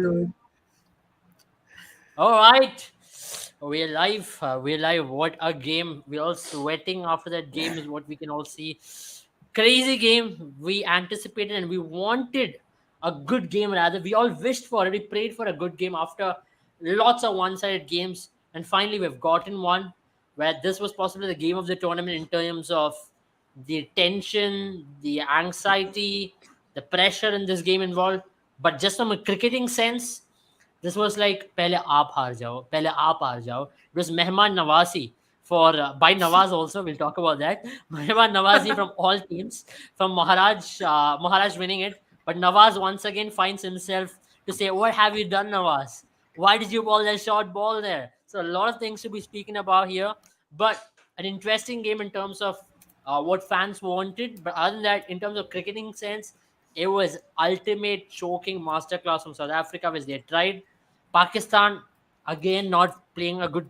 dude. All right. We're live. We're live. What a game. We're all sweating after that game, is what we can all see. Crazy game. We anticipated and we wanted a good game, rather. We all wished for it. We prayed for a good game after lots of one sided games. And finally, we've gotten one where this was possibly the game of the tournament in terms of the tension, the anxiety, the pressure in this game involved. But just from a cricketing sense, this was like पहले आप हार जाओ, पहले आप हार जाओ. It was Mehman Nawasi for by Nawaz also. We'll talk about that. Mehman Nawazi from all teams, from Maharaj winning it. But Nawaz once again finds himself to say, "What have you done, Nawaz? Why did you ball that short ball there?" So a lot of things to be speaking about here, but an interesting game in terms of what fans wanted. But other than that, in terms of cricketing sense, it was ultimate choking masterclass from South Africa, which they tried. Pakistan again not playing a good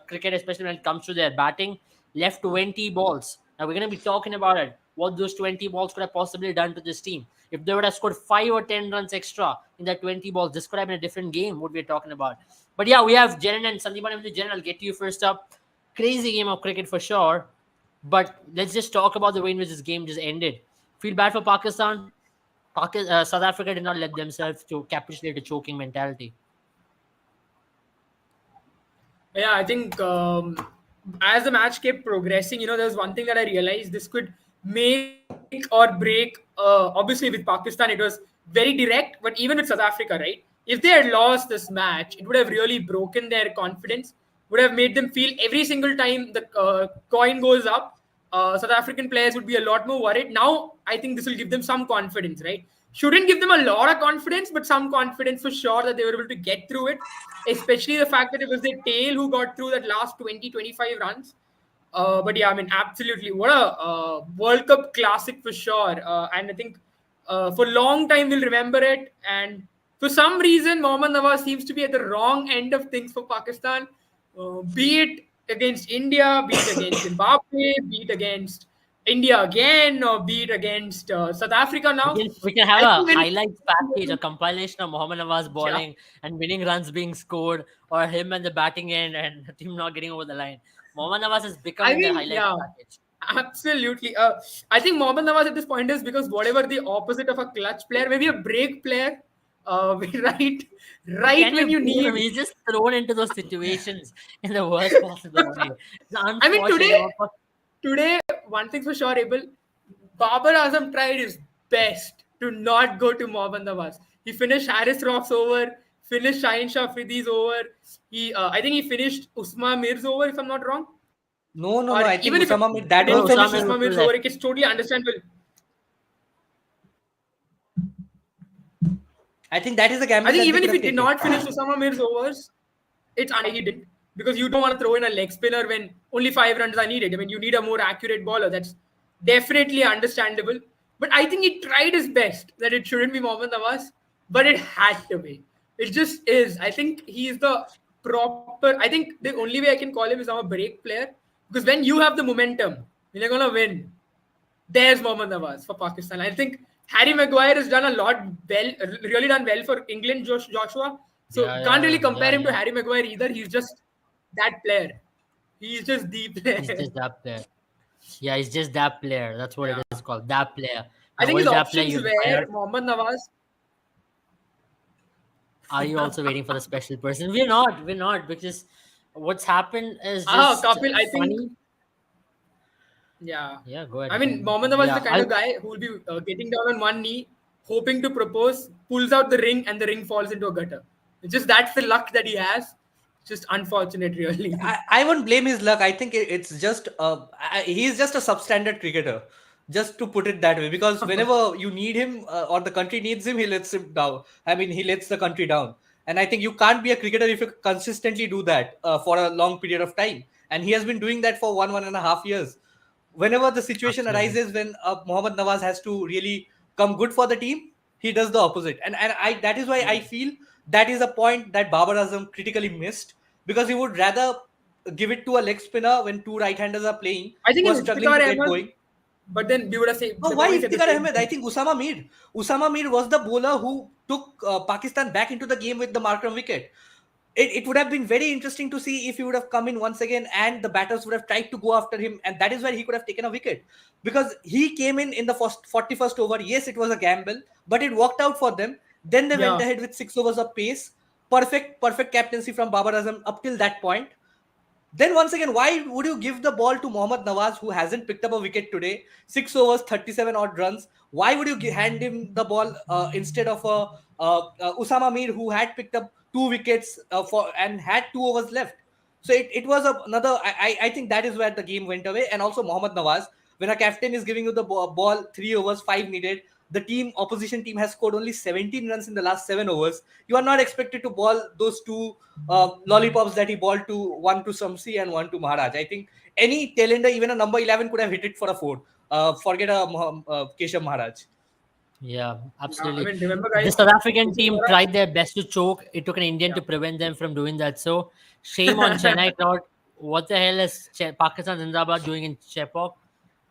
cricket, especially when it comes to their batting. Left 20 balls. Now we're going to be talking about it. What those 20 balls could have possibly done to this team. If they would have scored 5 or 10 runs extra in that 20 balls, this could have been a different game. What we're talking about. But yeah, we have Jeran and Sandeep. Jeran, I'll get to you first up. Crazy game of cricket for sure. But let's just talk about the way in which this game just ended. Feel bad for Pakistan. South Africa did not let themselves to capitulate a choking mentality. Yeah, I think as the match kept progressing, there was one thing that I realized: this could make or break. Obviously, with Pakistan, it was very direct, but even with South Africa, right? If they had lost this match, it would have really broken their confidence. Would have made them feel every single time the coin goes up, South African players would be a lot more worried. Now, I think this will give them some confidence, right? Shouldn't give them a lot of confidence, but some confidence for sure that they were able to get through it. Especially the fact that it was their tail who got through that last 20-25 runs. But yeah, I mean, absolutely. What a World Cup classic for sure. And I think for a long time we'll remember it. And for some reason, Mohammad Nawaz seems to be at the wrong end of things for Pakistan. Be it against India, be it against Zimbabwe, be it against India again, or be it against South Africa We now. can, we can have I a think when highlights package, a compilation of Mohammad Nawaz yeah, bowling and winning runs being scored, or him and the batting end and the team not getting over the line. Mohammad Nawaz is I becoming their mean, highlights yeah, package. absolutely. I think Mohammad Nawaz at this point is because whatever the opposite of a clutch player, maybe a break player, right, But right can you when you blame him? need. He's just thrown into those situations in the worst possible way. It's I mean, unfortunate. today, one thing's for sure, Abel. Babar Azam tried his best to not go to Mohammad Nawaz. He finished Harris Rock's over, finished Shaheen Shah Afridi's over. I think he finished Usman Mir's over, if I'm not wrong. No, no, Or no. I think even if it Usama Mir, that No, was didn't the finish Osama issue. was Usman still Mir's left. over, it's totally understandable. I think that is the I gamble think that they even could if he have did taken. not finish Osama Mir's overs, it's he didn't because you don't want to throw in a leg spinner when only 5 runs are needed. I mean, you need a more accurate bowler. That's definitely understandable. But I think he tried his best that it shouldn't be Mohammad Nawaz, but it had to be. It just is. I think he's the proper. I think the only way I can call him is I'm a break player because when you have the momentum, when you're gonna win, there's Mohammad Nawaz for Pakistan. I think Harry Maguire has done a lot well, really done well for England, Joshua. So Yeah, can't yeah, really yeah, compare yeah, him to yeah. Harry Maguire either. He's just that player. He's just the He's player. just that player. Yeah, he's just that player. That's what it Yeah. is called. That player. I Now, think what his is that player options you were admire? Mohammad Nawaz. Are you also waiting for the special person? We're not. We're not, because what's happened is just Kapil, I think, funny. yeah. Yeah, go I ahead. mean, Mohammad Nawaz is the Yeah, kind of guy who will be getting down on one knee, hoping to propose, pulls out the ring, and the ring falls into a gutter. It's just that's the luck that he has. It's just unfortunate, really. I won't blame his luck. I think it's just he's just a substandard cricketer, just to put it that way. Because whenever you need him or the country needs him, he lets him down. I mean, he lets the country down. And I think you can't be a cricketer if you consistently do that for a long period of time. And he has been doing that for 1.5 years. Whenever the situation absolutely. arises when Mohammad Nawaz has to really come good for the team, he does the opposite. And I that is why I feel that is a point that Babar Azam critically missed, because he would rather give it to a leg spinner when two right-handers are playing I think who in are struggling to Iftikhar get Ahmed, going. but then we would have said Oh, the why probably said the Iftikhar same Ahmed? I thing. think Usama Mir. Usama Mir was the bowler who took Pakistan back into the game with the Markram wicket. It would have been very interesting to see if he would have come in once again and the batters would have tried to go after him, and that is where he could have taken a wicket, because he came in the first 41st over. Yes, it was a gamble, but it worked out for them. Then they went Yeah. ahead with 6 overs of pace. Perfect captaincy from Babar Azam up till that point. Then once again, why would you give the ball to Mohammad Nawaz, who hasn't picked up a wicket today? 6 overs, 37 odd runs. Why would you hand him the ball instead of Usama Mir, who had picked up 2 wickets for and had 2 overs left? So it was another. I think that is where the game went away. And also Mohammad Nawaz, when a captain is giving you the ball, 3 overs, 5 needed. The opposition team has scored only 17 runs in the last 7 overs. You are not expected to ball those two lollipops that he balled to, one to Samsi and one to Maharaj. I think any tailender, even a number 11, could have hit it for a four. Forget a Keshav Maharaj. Yeah, I absolutely. mean, remember, The guys, South African Keshav team Maharaj? tried their best to choke. It took an Indian Yeah. to prevent them from doing that. So, shame on Chennai crowd. What the hell is Pakistan Zindabad doing in Chepauk?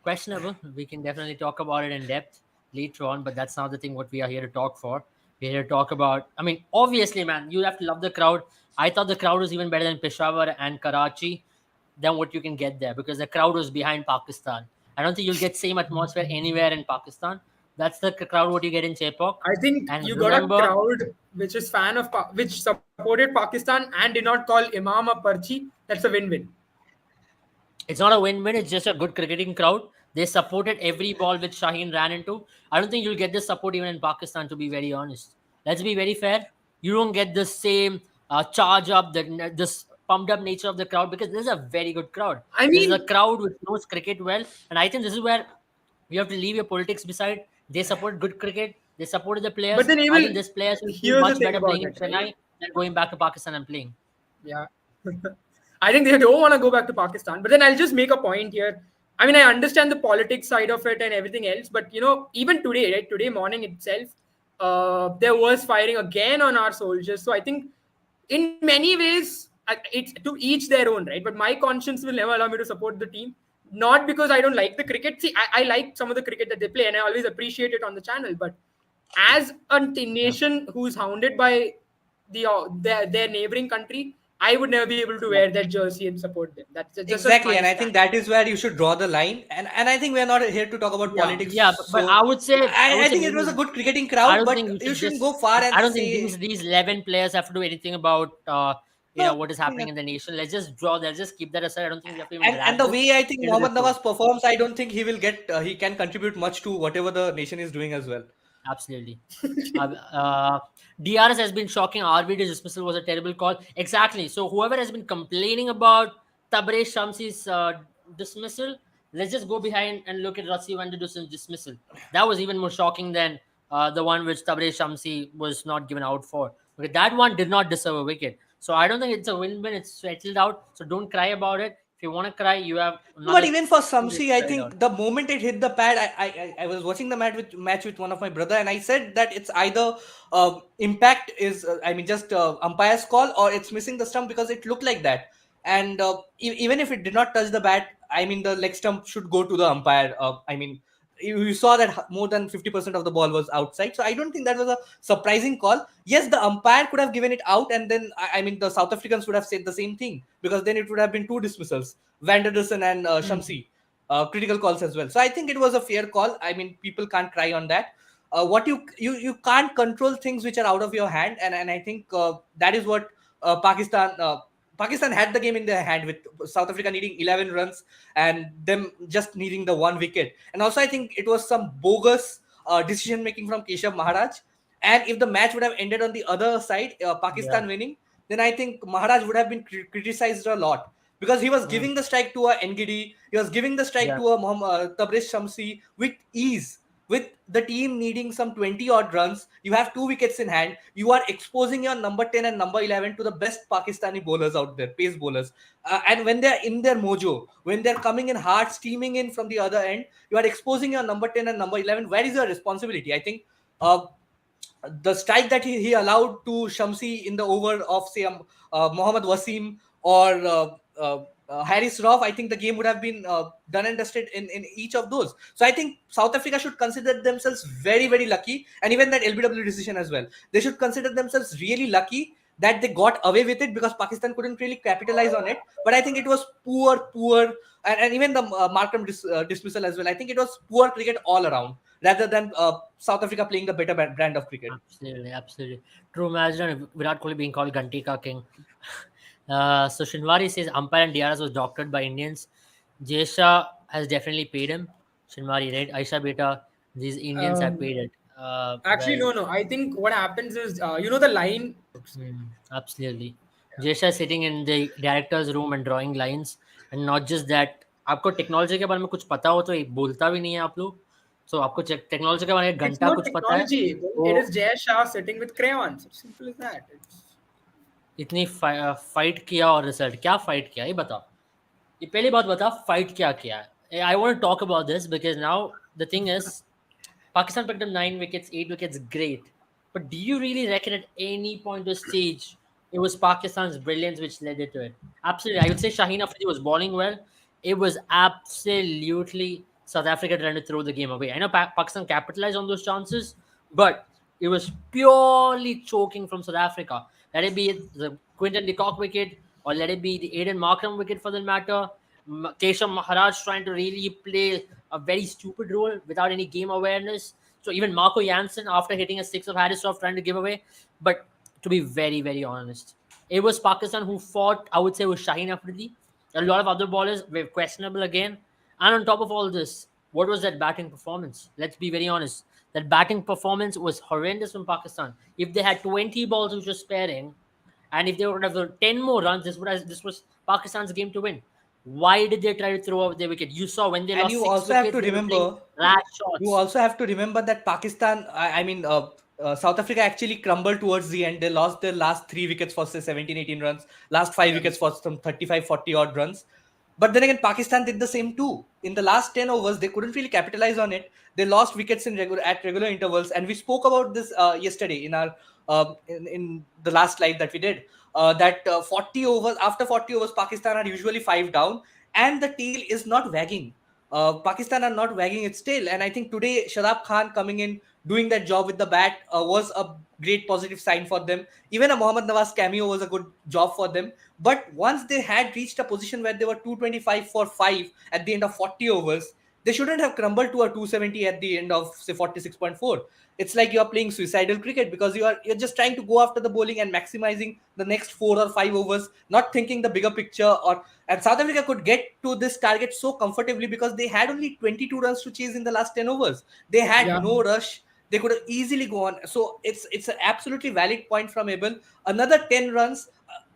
Questionable. We can definitely talk about it in depth later on, but that's not the thing what we are here to talk for. We're here to talk about. I mean, obviously, man, you have to love the crowd. I thought the crowd was even better than Peshawar and Karachi than what you can get there because the crowd was behind Pakistan. I don't think you'll get same atmosphere anywhere in Pakistan. That's the crowd what you get in Chepauk. I think And you got a remember, crowd which is which supported Pakistan and did not call Imam a Parchi. That's a win-win. it's not a win-win. It's just a good cricketing crowd. They supported every ball which Shaheen ran into. I don't think you'll get this support even in Pakistan, to be very honest. Let's be very fair. You don't get the same charge up, this pumped up nature of the crowd because this is a very good crowd. I This is a mean, crowd which knows cricket well. And I think this is where you have to leave your politics beside. They support good cricket. They supported the but players. then I think Emil, these players will feel here's the much thing better about playing in it, right? Chennai than going back to Pakistan and playing. Yeah. I think they don't want to go back to Pakistan. But then I'll just make a point here. I mean, I understand the politics side of it and everything else, but even today, right? Today morning itself, there was firing again on our soldiers. So I think, in many ways, it's to each their own, right? But my conscience will never allow me to support the team, not because I don't like the cricket. See, I like some of the cricket that they play, and I always appreciate it on the channel. But as a Yeah. nation who's hounded by their neighboring country, I would never be able to Yeah. wear that jersey and support them. That's just Exactly, my and I stand. think that is where you should draw the line. And I think we are not here to talk about Yeah. politics. Yeah, but So I would I say think it was a maybe good cricketing I crowd, don't think but we you should shouldn't just. go far I and don't think say these 11 players have to do anything about no. what is happening in the nation. Let's just draw. Let's just keep that aside. I don't think we have to even And drag the this way I think into the Mohammad show. Nawaz performs, I don't think he will get he can contribute much to whatever the nation is doing as well. Absolutely. DRS has been shocking. RB's dismissal was a terrible call. Exactly. So whoever has been complaining about Tabrez Shamsi's dismissal, let's just go behind and look at Rassi Vandadus's dismissal. That was even more shocking than the one which Tabrez Shamsi was not given out for. Okay, that one did not deserve a wicket. So I don't think it's a win-win. It's settled out. So don't cry about it. If you want to cry, you have No, but another even for 2 days Samsi, to I cry it out. think the moment it hit the pad, I was watching the match with one of my brother, and I said that it's either impact is I mean just umpire's call, or it's missing the stump, because it looked like that. And even if it did not touch the bat, I mean the leg stump should go to the umpire. I mean you saw that more than 50% of the ball was outside, so I don't think that was a surprising call. Yes, the umpire could have given it out, and then I mean the South Africans would have said the same thing, because then it would have been two dismissals, Vanderdussen and Shamsi, critical calls as well. So I think it was a fair call. I mean, people can't cry on that. What you can't control things which are out of your hand, and I think that is what Pakistan had the game in their hand, with South Africa needing 11 runs and them just needing the one wicket. And also, I think it was some bogus decision making from Keshav Maharaj. And if the match would have ended on the other side, Yeah. Pakistan winning, then I think Maharaj would have been criticized a lot, because he was Mm. giving the strike to a NGD, he was giving the strike Yeah. to a Tabriz Shamsi with ease. With the team needing some 20 odd runs, you have 2 wickets in hand. You are exposing your number 10 and number 11 to the best Pakistani bowlers out there, pace bowlers. And when they're in their mojo, when they're coming in hard, steaming in from the other end, you are exposing your number 10 and number 11. Where is your responsibility? I think uh, the strike that he allowed to Shamsi in the over of, say, Mohammad Wasim or Harris Roth, I think the game would have been done and dusted in each of those. So I think South Africa should consider themselves very, very lucky, and even that LBW decision as well. They should consider themselves really lucky that they got away with it, because Pakistan couldn't really capitalize on it. But I think it was poor, and even the Markham dismissal as well. I think it was poor cricket all around, rather than South Africa playing the better brand of cricket. Absolutely. True. Imagine Virat Kohli being called Gantika King. So Shinwari says umpire and DRS was doctored by Indians. Jesha has definitely paid him. Shinwari, right? Aisha Beta, these Indians have paid it. Actually, Well, no. I think what happens is, the line. absolutely. Jesha is sitting in the director's room and drawing lines, and not just that. आपको technology के बारे में कुछ पता हो तो एक बोलता भी नहीं है आप लोग. So आपको टेक्नोलॉजी के बारे में It's घंटा not कुछ पता है. technology. It is Jay Shah sitting with crayons. It's simple as that. इतनी फाइट किया और रिजल्ट क्या फाइट किया ये बताओ. ये पहली बात बता फाइट क्या किया है. I want to talk about this because now the thing is Pakistan picked up 9 wickets, 8 wickets, great. But do you really reckon at any point of stage it was Pakistan's brilliance which led it to it? Absolutely. I would say Shaheen Afridi was bowling well. It was absolutely South Africa trying to throw the game away. I know Pakistan capitalized on those chances, but it was purely choking from South Africa. Let it be the Quinton de Kock wicket or let it be the Aiden Markram wicket for that matter. Keshav Maharaj trying to really play a very stupid role without any game awareness. So even Marco Jansen, after hitting a six of Harris Roth, trying to give away. But to be very, very honest, it was Pakistan who fought, I would say, with Shaheen Afridi. A lot of other bowlers were questionable again. And on top of all this, what was that batting performance? Let's be very honest. That batting performance was horrendous from Pakistan. If they had 20 balls which were sparing, and if they would have done 10 more runs, this was Pakistan's game to win. Why did they try to throw out their wicket? You saw when they And lost you 6 also have wickets, to they were playing remember, rash shots. you also have to remember that Pakistan, South Africa actually crumbled towards the end. They lost their last 3 wickets for say 17, 18 runs, last 5 wickets for some 35, 40 odd runs. But then again, Pakistan did the same too. In the last 10 overs, they couldn't really capitalize on it. They lost wickets at regular intervals. And we spoke about this yesterday in our in the last live that we did. That 40 overs, after 40 overs, Pakistan are usually 5 down, and the tail is not wagging. Pakistan are not wagging its tail, and I think today Shadab Khan coming in, doing that job with the bat was a great positive sign for them. Even a Mohammad Nawaz cameo was a good job for them. But once they had reached a position where they were 225 for 5 at the end of 40 overs, they shouldn't have crumbled to a 270 at the end of say 46.4. It's like you're playing suicidal cricket, because you're just trying to go after the bowling and maximizing the next 4 or 5 overs, not thinking the bigger picture. And South Africa could get to this target so comfortably because they had only 22 runs to chase in the last 10 overs. They had no rush. They could have easily go on. So it's an absolutely valid point from Abel. Another 10 runs,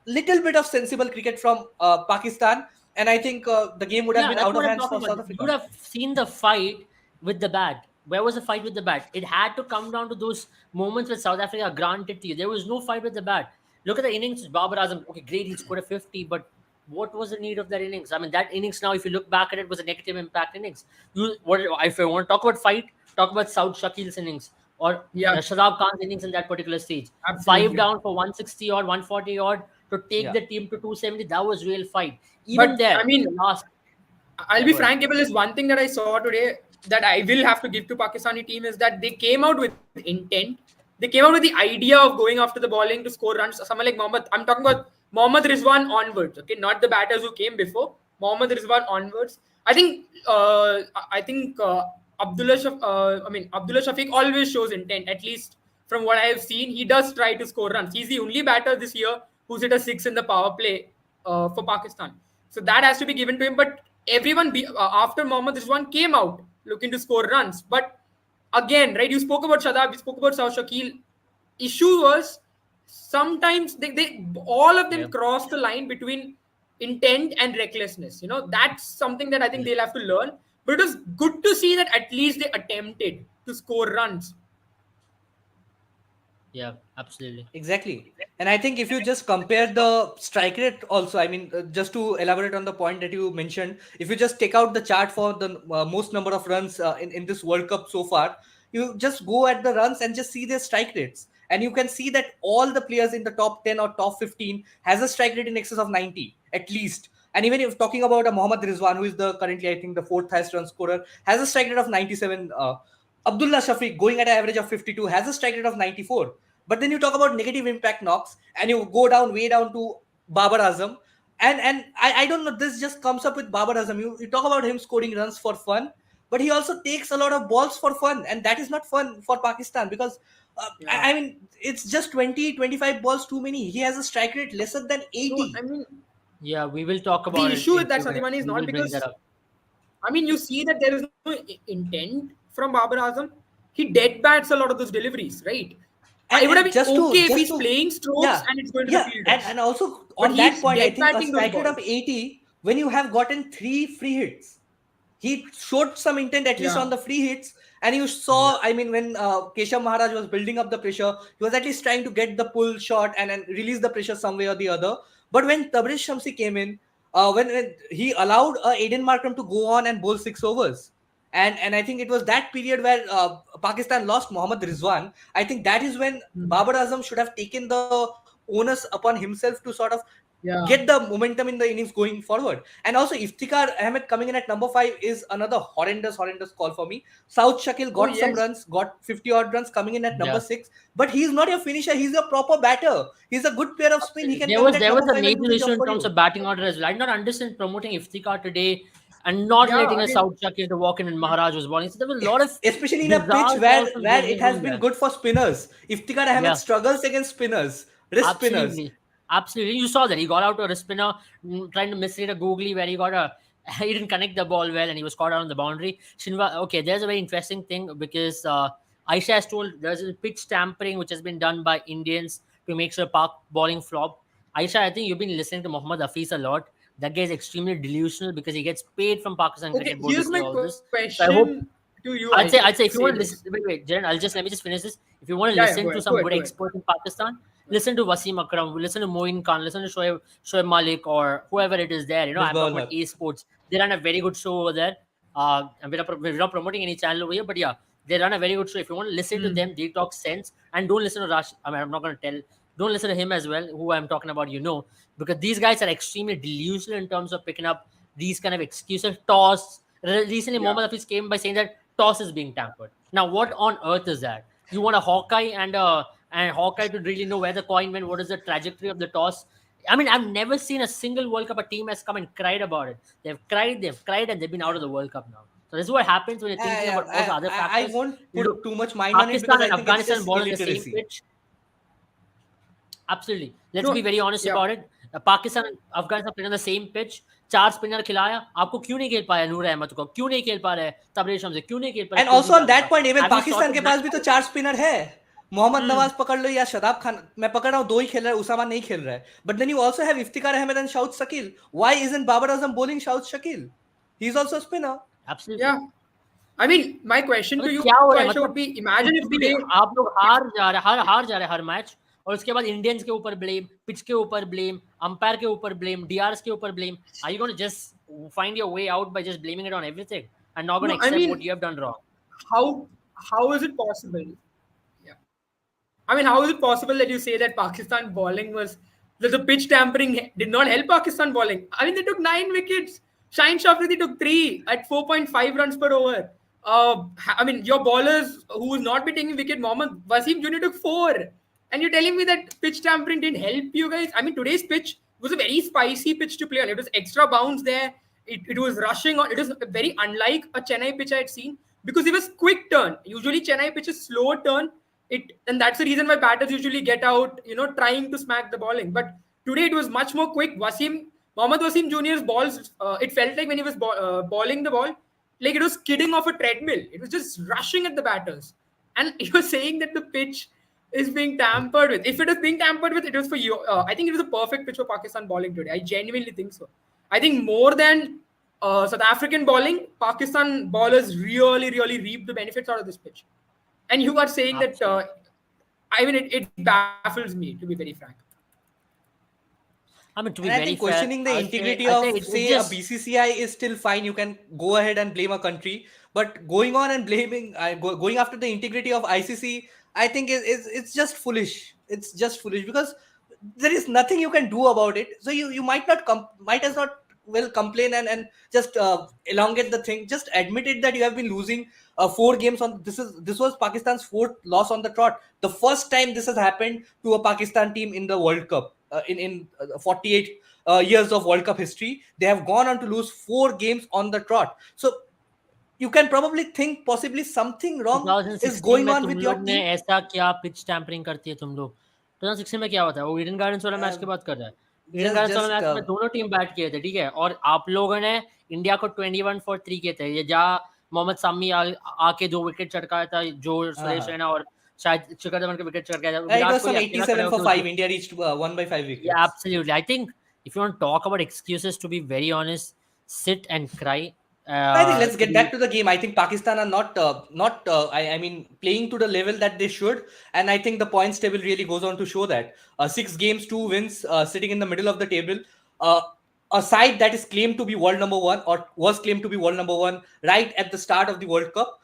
little bit of sensible cricket from Pakistan, and I think the game would have been that's out of what I'm hands talking for about. South Africa. You would have seen the fight with the bat. Where was the fight with the bat? It had to come down to those moments with South Africa granted to you. There was no fight with the bat. Look at the innings. Babar Azam, okay, great, he scored a 50, but what was the need of that innings? I mean, that innings now, if you look back at it, was a negative impact innings. If you want to talk about fight, talk about Saud Shakil's innings or Shadab Khan's innings in that particular stage. Absolutely. 5 down for 160 odd, 140 odd to take the team to 270. That was real fight. But I mean, last. I'll be frank, Abel, is one thing that I saw today that I will have to give to Pakistani team is that they came out with intent. They came out with the idea of going after the bowling to score runs. Someone like Mohammad, I'm talking about Mohammad Rizwan onwards, okay, not the batters who came before. Mohammad Rizwan onwards. I think Abdullah Shafiq always shows intent. At least from what I have seen, he does try to score runs. He's the only batter this year who's hit a 6 in the power play for Pakistan. So that has to be given to him. But everyone after Mohammad Rizwan came out looking to score runs. But again, right, you spoke about Shadab, you spoke about South Shakil. Issue was sometimes they all of them cross the line between intent and recklessness. That's something that I think they'll have to learn. But it was good to see that at least they attempted to score runs. Yeah, absolutely. Exactly. And I think if you just compare the strike rate also, I mean, just to elaborate on the point that you mentioned, if you just take out the chart for the most number of runs in this World Cup so far, you just go at the runs and just see their strike rates. And you can see that all the players in the top 10 or top 15 has a strike rate in excess of 90, at least. And even if talking about a Mohammad Rizwan, who is the currently, I think, the fourth highest run scorer, has a strike rate of 97. Abdullah Shafiq, going at an average of 52, has a strike rate of 94. But then you talk about negative impact knocks, and you go down way down to Babar Azam. And I don't know, this just comes up with Babar Azam. You talk about him scoring runs for fun, but he also takes a lot of balls for fun, and that is not fun for Pakistan because I mean, it's just 20, 25 balls too many. He has a strike rate lesser than So 80. I mean, Yeah, we will talk the about it issue in with that, few minutes. Satyamani, is We not will bring that because up. I mean, you see that there is no intent from Babar Azam. He dead bats a lot of those deliveries, right? It would have And been okay if just he's to playing strokes yeah, and it's going to the yeah, fielders. and also But on that he's point, I dead think a batting those strike rate of balls. 80 when you have gotten 3 free hits, he showed some intent at least Yeah. on the free hits. And you Yeah. saw, I mean, when Keshav Maharaj was building up the pressure, he was at least trying to get the pull shot and release the pressure some way or the other. But when Tabriz Shamsi came in, when he allowed Aiden Markram to go on and bowl 6 overs, and I think it was that period where Pakistan lost Mohammad Rizwan. I think that is when Babar Azam should have taken the onus upon himself to sort of Yeah. get the momentum in the innings going forward. And also Iftikhar Ahmed coming in at number 5 is another horrendous call for me. South Shakil Oh, got some yes. runs, got 50 odd runs coming in at number Yeah. 6, but he's not your finisher. He's a proper batter. He's a good player of spin. He Absolutely. can There come in was at there number was a 5 and do major the issue job in for terms you. of batting order as well. I did not understand promoting Iftikhar today and not Yeah. letting I a mean, South Shakir to walk in and Maharaj was bowling. So there was a lot of Especially in a pitch bizarre where calls from where every it has room been there. good for spinners. Iftikhar Ahmed Yeah. struggles against spinners, wrist spinners. Absolutely. Absolutely. You saw that. He got out to a spinner trying to misread a googly where he got a he didn't connect the ball well and he was caught out on the boundary. Shinwa, okay, there's a very interesting thing because Aisha has told there's a pitch tampering which has been done by Indians to make sure Park bowling flop. Aisha, I think you've been listening to Mohammad Hafiz a lot. That guy is extremely delusional because he gets paid from Pakistan okay, cricket board to here's say my all this. So I hope question to you. I should I'd say if you say want to listen, this. wait, Jaren, let me just finish this. If you want to Yeah, yeah, listen to go some ahead, good go ahead. experts in Pakistan, listen to Wasim Akram, listen to Moin Khan, listen to Shoaib Malik or whoever it is there. You know, I'm Misbah talking ul about Haq. A Sports. They run a very good show over there. And we're not promoting any channel over here, but yeah, they run a very good show. If you want to listen to them, they talk sense. And don't listen to Rash. I mean, I'm not going to tell. Don't listen to him as well, who I'm talking about, because these guys are extremely delusional in terms of picking up these kind of excuses. Toss. Recently, Yeah. Mohammad Hafiz came by saying that toss is being tampered. Now, what on earth is that? You want a Hawkeye and Hawkeye to really know where the coin went, what is the trajectory of the toss? I mean, I've never seen a single World Cup a team has come and cried about it. They've cried, and they've been out of the World Cup now. So this is what happens when you're thinking about all the other I factors. won't Look, put too much mind on it Pakistan because I and think it's Afghanistan just ball on the same illiteracy. pitch. Absolutely. Let's No, be very honest yeah. about it. Pakistan and Afghanistan playing on the same pitch. 4 spinner खिलाया आपको क्यों नहीं खेल पाया नूर अहमद को क्यों नहीं खेल पा रहे तबरेज शम्स क्यों नहीं खेल पा रहे And Kuldeep also on Yadav that का point, even have you Pakistan के सॉर्टेड पास भी तो 4 स्पिनर है. मोहम्मद नवाज पकड़ लो या शदाब खान, मैं पकड़ रहा हूँ 2 ही खेल रहा है, उसामा नहीं खेल रहा है. But then you also have Iftikhar Ahmed and Shahid Shakil. Why isn't Babar Azam bowling Shahid Shakil? He's also a spinner. Absolutely Yeah. I mean, my question to अबे you, क्या हो रहा है Aisha, would मतलब be imagine if कुछ भी today. आप लोग हार जा रहे हर मैच और उसके बाद इंडियंस के ऊपर ब्लेम पिच के ऊपर ब्लेम अंपायर के ऊपर ब्लेम डीआरएस के ऊपर blame are you gonna just find your way out by just blaming it on everything and not gonna No, I accept what mean, you have done wrong how is it possible? Yeah. I mean, how is it possible that you say that Pakistan bowling was that the pitch tampering did not help Pakistan bowling? I mean, they took 9 wickets. Shaheen Shafridi took 3 at 4.5 runs per over. I mean, your bowlers who will not be taking wicket, Mohammad Wasim Jr. took 4. And you're telling me that pitch tampering didn't help you guys? I mean, today's pitch was a very spicy pitch to play on. It was extra bounce there. It was rushing on. It was very unlike a Chennai pitch I had seen because it was quick turn. Usually Chennai pitch is slow turn. And that's the reason why batters usually get out, trying to smack the bowling. But today it was much more quick. Mohammad Wasim Jr.'s balls, it felt like when he was bowling the ball, like it was skidding off a treadmill. It was just rushing at the batters. And you're saying that the pitch is being tampered with. If it is being tampered with, it was for you. I think it was a perfect pitch for Pakistan bowling today. I genuinely think so. I think more than South African bowling, Pakistan bowlers really reaped the benefits out of this pitch. And you are saying that, I mean, it baffles me, to be very frank. I mean, to be And I very think fair, questioning the I'll integrity say of, it say, just a BCCI is still fine. You can go ahead and blame a country, but going on and blaming, going after the integrity of ICC, I think it's just foolish. It's just foolish because there is nothing you can do about it. So you might as not well complain and just elongate the thing. Just admit it that you have been losing 4 games on this was Pakistan's 4th loss on the trot. The first time this has happened to a Pakistan team in the World Cup in 48 years of World Cup history, they have gone on to lose 4 games on the trot. So you can probably think possibly something wrong is 2016 going में on तुम with your लोग ने team. ऐसा क्या pitch tampering करती है तुम लोग? 2016 में क्या होता है? वो ईडन गार्डन्स वाला मैच uh, की बात कर रहा है। ईडन just गार्डन्स वाला just मैच में दोनों टीम बैट किए थे, ठीक है? और आप लोगों ने इंडिया को 21 फॉर 3 किए थे। ये जहाँ मोहम्मद सामी आके 2 विकेट चटकाया था, जो सुरेश रैना और शायद शिखर धवन के विकेट चटकाया था। it Virat was some Kohli अकेला खड़ा 87 for होके 5. India reached 1 by 5 Yeah, wickets. absolutely. I think if you want to talk about excuses, to be very honest, sit and cry. I think let's To get be back to the game. I think Pakistan are not I mean playing to the level that they should, and I think the points table really goes on to show that 6 games, 2 wins, sitting in the middle of the table. Uh, a side that is claimed to be world number one or was claimed to be world number one right at the start of the World Cup.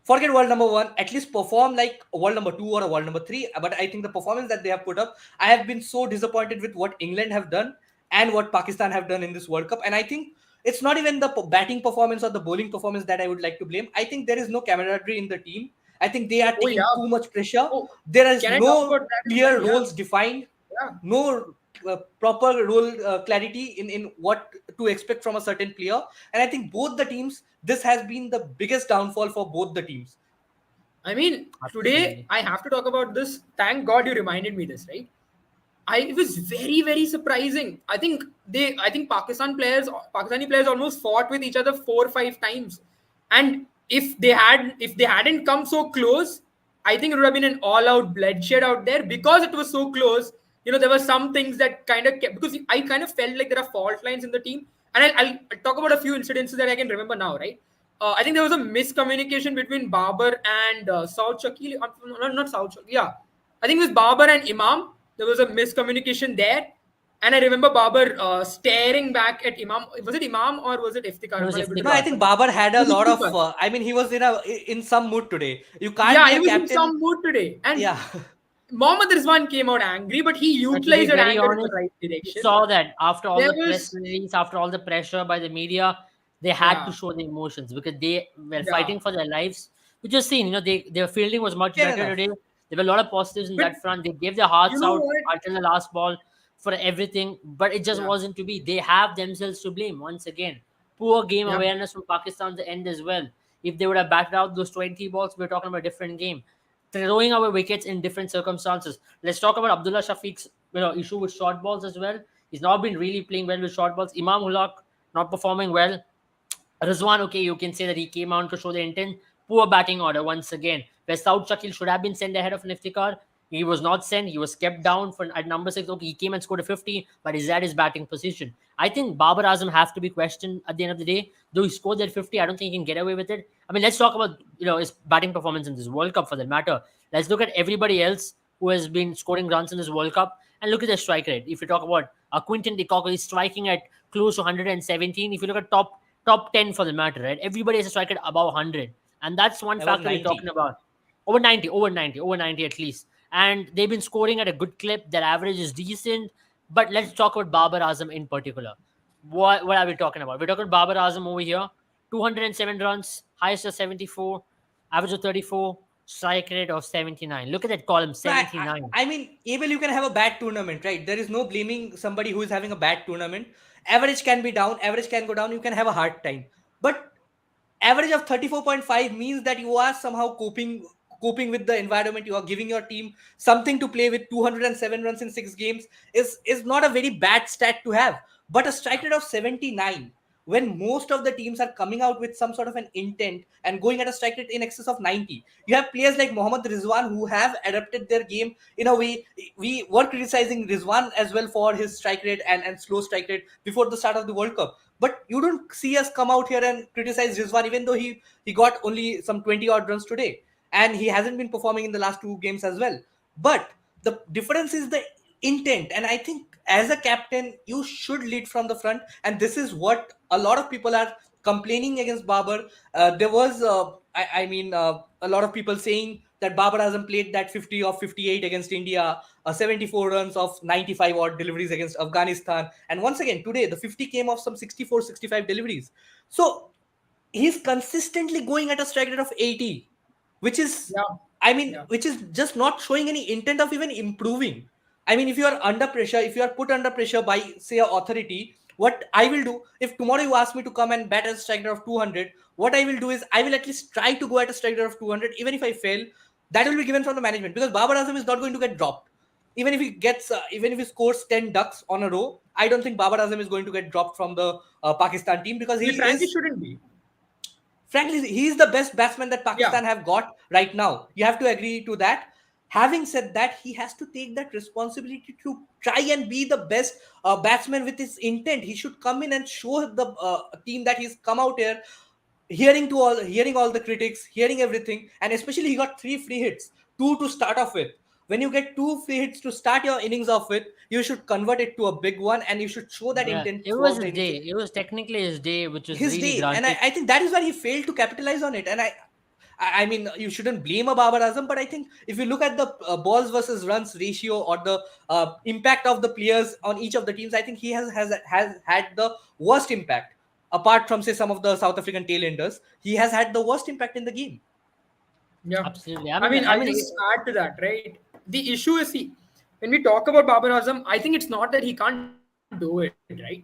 Forget world number one, at least perform like a world number two or a world number three. But I think the performance that they have put up, I have been so disappointed with what England have done and what Pakistan have done in this World Cup. And I think it's not even the batting performance or the bowling performance that I would like to blame. I think there is no camaraderie in the team. I think they are Oh taking yeah. too much pressure. Oh, There is can I talk no about that as clear well? Yeah. roles defined, Yeah. no proper role clarity in what to expect from a certain player. And I think both the teams, this has been the biggest downfall for both the teams. I mean, today absolutely. I have to talk about this. Thank God you reminded me this, right? It was very surprising. I think Pakistani players almost fought with each other 4 or 5 times, and if they hadn't come so close, I think it would have been an all-out bloodshed out there because it was so close. You know, there were some things that kind of kept, because I kind of felt like there are fault lines in the team, and I'll talk about a few incidences that I can remember now, right? I think there was a miscommunication between Babar and Saud Shakil. Not Saud Shakil. Yeah, I think it was Babar and Imam. There was a miscommunication there, and I remember Babar staring back at Imam. Was it Imam or was it Iftikhar? It I'm was not able to No, I Iftikhar. think remember. Babar had It a was lot of. Iftikhar. I mean, he was in some mood today. You can't Yeah, be he a was in captain. some mood today, and Yeah, Mohammad Rizwan came out angry, but he But to be utilized that very anger in the honest, right we direction. saw that after all There the press was, release, after all the pressure by the media, they had to yeah, show the emotions because they were yeah, fighting for their lives. We just seen, their fielding was much fair better enough. today. There were a lot of positives in but that front. They gave their you hearts know out what? until the last ball for everything, but it just Yeah, wasn't to be. They have themselves to blame once again. Poor game yeah, awareness from Pakistan's end as well. If they would have batted out those 20 balls, we're talking about a different game. Throwing away wickets in different circumstances. Let's talk about Abdullah Shafiq's issue with short balls as well. He's not been really playing well with short balls. Imam Ulaq not performing well. Rizwan, okay, you can say that he came out to show the intent. Poor batting order once again. Where Saud Shakil should have been sent ahead of Niftikar. He was not sent. He was kept down for at number 6. Okay, he came and scored a 50, but is that his batting position? I think Babar Azam have to be questioned at the end of the day. Though he scored that 50, I don't think he can get away with it. I mean, let's talk about his batting performance in this World Cup for that matter. Let's look at everybody else who has been scoring runs in this World Cup and look at their strike rate. If you talk about Quinton de Kock, is striking at close to 117. If you look at top 10 for the matter, right? Everybody has a strike rate above 100. And that's one About factor we're 90. talking about. Over 90 at least. And they've been scoring at a good clip. Their average is decent. But let's talk about Babar Azam in particular. What are we talking about? We're talking about Babar Azam over here. 207 runs, highest of 74, average of 34, strike rate of 79. Look at that column, No, 79. I mean, Abel, you can have a bad tournament, right? There is no blaming somebody who is having a bad tournament. Average can be down, average can go down. You can have a hard time, but average of 34.5 means that you are somehow coping with the environment. You are giving your team something to play with. 207 runs in 6 games is not a very bad stat to have, but a strike rate of 79 when most of the teams are coming out with some sort of an intent and going at a strike rate in excess of 90. You have players like Mohammad Rizwan who have adapted their game in a way. We were criticizing Rizwan as well for his strike rate and slow strike rate before the start of the World Cup. But you don't see us come out here and criticize Rizwan, even though he got only some 20 odd runs today. And he hasn't been performing in the last 2 games as well. But the difference is the intent. And I think as a captain, you should lead from the front. And this is what a lot of people are complaining against Babar. There was, a lot of people saying that Babar Azam played that 50 of 58 against India, 74 runs of 95 odd deliveries against Afghanistan. And once again, today, the 50 came off some 64, 65 deliveries. So he's consistently going at a strike rate of 80, which is, Yeah. I mean, Yeah. which is just not showing any intent of even improving. I mean, if you are under pressure, if you are put under pressure by, say, an authority, what I will do, if tomorrow you ask me to come and bat at a strike rate of 200, what I will do is I will at least try to go at a strike rate of 200. Even if I fail, that will be given from the management, because Babar Azam is not going to get dropped. Even if he gets, even if he scores 10 ducks on a row, I don't think Babar Azam is going to get dropped from the Pakistan team, because Well, he frankly, is, shouldn't be. frankly, he's the best batsman that Yeah. Pakistan have got right now. You have to agree to that. Having said that, he has to take that responsibility to try and be the best batsman with his intent. He should come in and show the team that he's come out here, hearing all the critics, hearing everything, and especially he got 3 free hits, 2 to start off with. When you get 2 free hits to start your innings off with, you should convert it to a big one, and you should show that Yeah, intent it was throughout the his innings. day. It was technically his day, which was His really day, and granted. I think that is where he failed to capitalize on it. And I mean, you shouldn't blame a Babar Azam, but I think if you look at the balls versus runs ratio, or the impact of the players on each of the teams, I think he has had the worst impact. Apart from, say, some of the South African tailenders, he has had the worst impact in the game. Yeah. Absolutely. I mean, I'll just add to that, right? The issue is, see, when we talk about Babar Azam, I think it's not that he can't do it, right?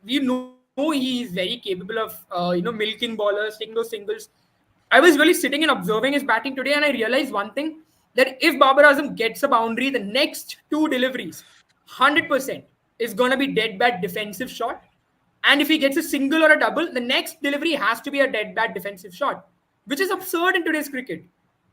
We know he is very capable of, milking ballers, taking those singles. I was really sitting and observing his batting today, and I realized one thing, that if Babar Azam gets a boundary, the next 2 deliveries, 100% is going to be dead bad defensive shot. And if he gets a single or a double, the next delivery has to be a dead bad defensive shot, which is absurd in today's cricket.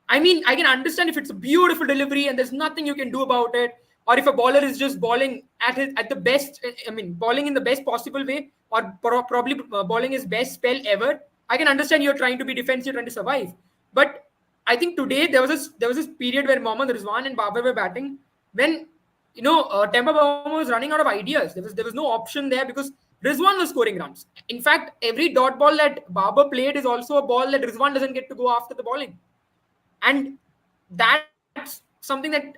I mean, I can understand if it's a beautiful delivery and there's nothing you can do about it, or if a bowler is just bowling at the best, I mean, bowling in the best possible way, or probably bowling his best spell ever. I can understand you're trying to be defensive, trying to survive. But I think today there was this period where Mohammad Rizwan and Babar were batting, when Temba Bawuma was running out of ideas. There was no option there, because Rizwan was scoring runs. In fact, every dot ball that Babar played is also a ball that Rizwan doesn't get to go after the bowling. And that's something that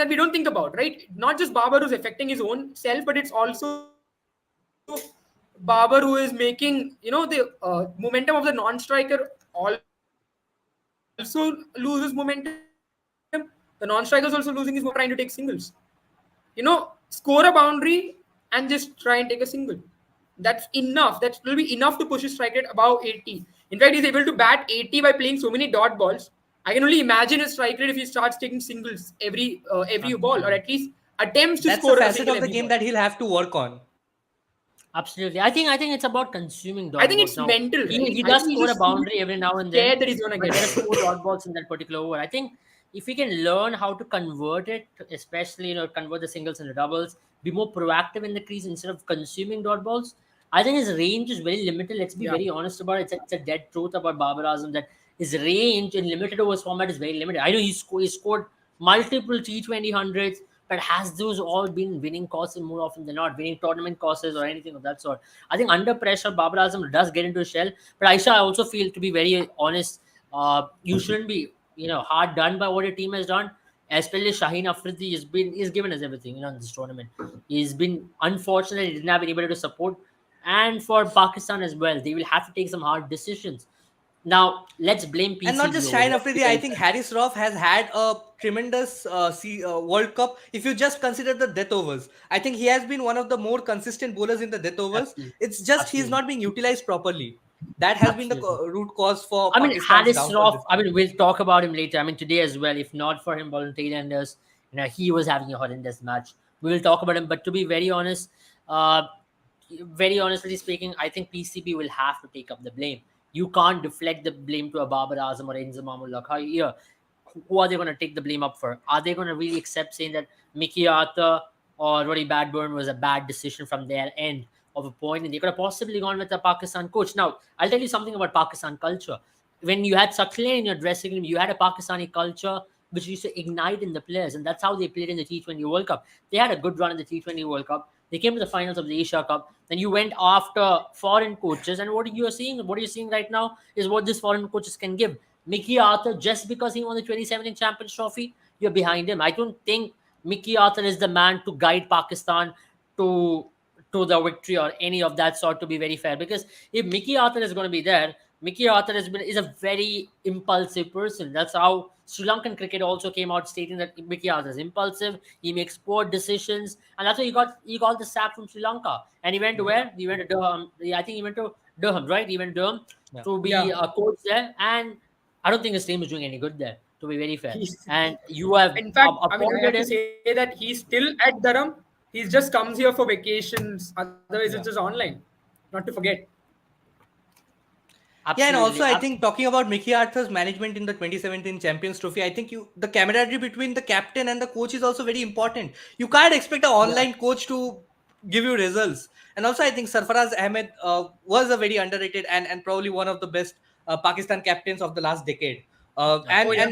we don't think about, right? Not just Babar who's affecting his own self, but it's also Babar who is making the momentum of the non-striker also loses momentum. The non-striker is also losing his momentum trying to take singles. Score a boundary and just try and take a single. That's enough. That will be enough to push his strike rate above 80. In fact, he's able to bat 80 by playing so many dot balls. I can only imagine his strike rate if he starts taking singles every ball, or at least attempts to score a That's a single facet every of the ball. game that he'll have to work on. Absolutely. I think it's about consuming I dot think balls it's now. mental, right? He I does think he's score a just boundary every now and then, scared that he's gonna but get there are it. 4 dot balls in that particular over. I think if we can learn how to convert it, especially convert the singles and the doubles, be more proactive in the crease instead of consuming dot balls. I think his range is very limited. Let's be Yeah. very honest about it. It's a dead truth about Babar Azam that his range in limited overs format is very limited. I know he scored multiple T20 hundreds, but has those all been winning causes more often than not, winning tournament causes or anything of that sort? I think under pressure, Babar Azam does get into a shell. But Aisha, I also feel, to be very honest, you shouldn't be hard done by what your team has done. Especially Shaheen Afridi he's given us everything in this tournament. He's been unfortunate he didn't have anybody to support. And for Pakistan as well, they will have to take some hard decisions. Now, let's blame And not PCB just over Shaheen here. Afridi, I think Harris Roth has had a tremendous World Cup. If you just consider the death overs, I think he has been one of the more consistent bowlers in the death overs. Absolutely. It's just he's Absolutely. not being utilized properly. That has been the Absolutely. root cause for I mean, Pakistan's Harris downfall Roth, this I time. mean, we'll talk about him later. I mean, today as well. If not for him bowling tailenders, he was having a horrendous match. We will talk about him. But to be very honestly speaking, I think PCB will have to take up the blame. You can't deflect the blame to a Babar Azam or Inzamam ul Haq. Here, who are they going to take the blame up for? Are they going to really accept saying that Mickey Arthur or Roddy Badburn was a bad decision from their end of a point, and they could have possibly gone with a Pakistan coach? Now, I'll tell you something about Pakistan culture. When you had Sakle in your dressing room, you had a Pakistani culture which used to ignite in the players, and that's how they played in the T20 World Cup. They had a good run in the T20 World Cup. They came to the finals of the Asia Cup. Then you went after foreign coaches, and what you are seeing right now is what these foreign coaches can give. Mickey Arthur, just because he won the 2017 Champions Trophy, you're behind him. I don't think Mickey Arthur is the man to guide Pakistan to to the victory or any of that sort, to be very fair. Because if Mickey Arthur is going to be there, Mickey Arthur is a very impulsive person. That's how Sri Lankan cricket also came out stating that Mickey Arthur is impulsive. He makes poor decisions, and that's why he got the sack from Sri Lanka. And he went to where? He went to Durham. Yeah, I think he went to Durham, right? He went to Durham Yeah. to be Yeah. a coach there, and I don't think his team is doing any good there. To be very fair, He's, and you have in fact, I mean, I appointed have to him. say that he's still at Durham. He just comes here for vacations. Otherwise, it's just Yeah. online. Not to forget. Yeah, and also Absolutely, I think talking about Mickey Arthur's management in the 2017 Champions Trophy, I think the camaraderie between the captain and the coach is also very important. You can't expect an Yeah. online coach to give you results. And also I think Sarfaraz Ahmed was a very underrated and probably one of the best Pakistan captains of the last decade. Uh, and Oh yeah.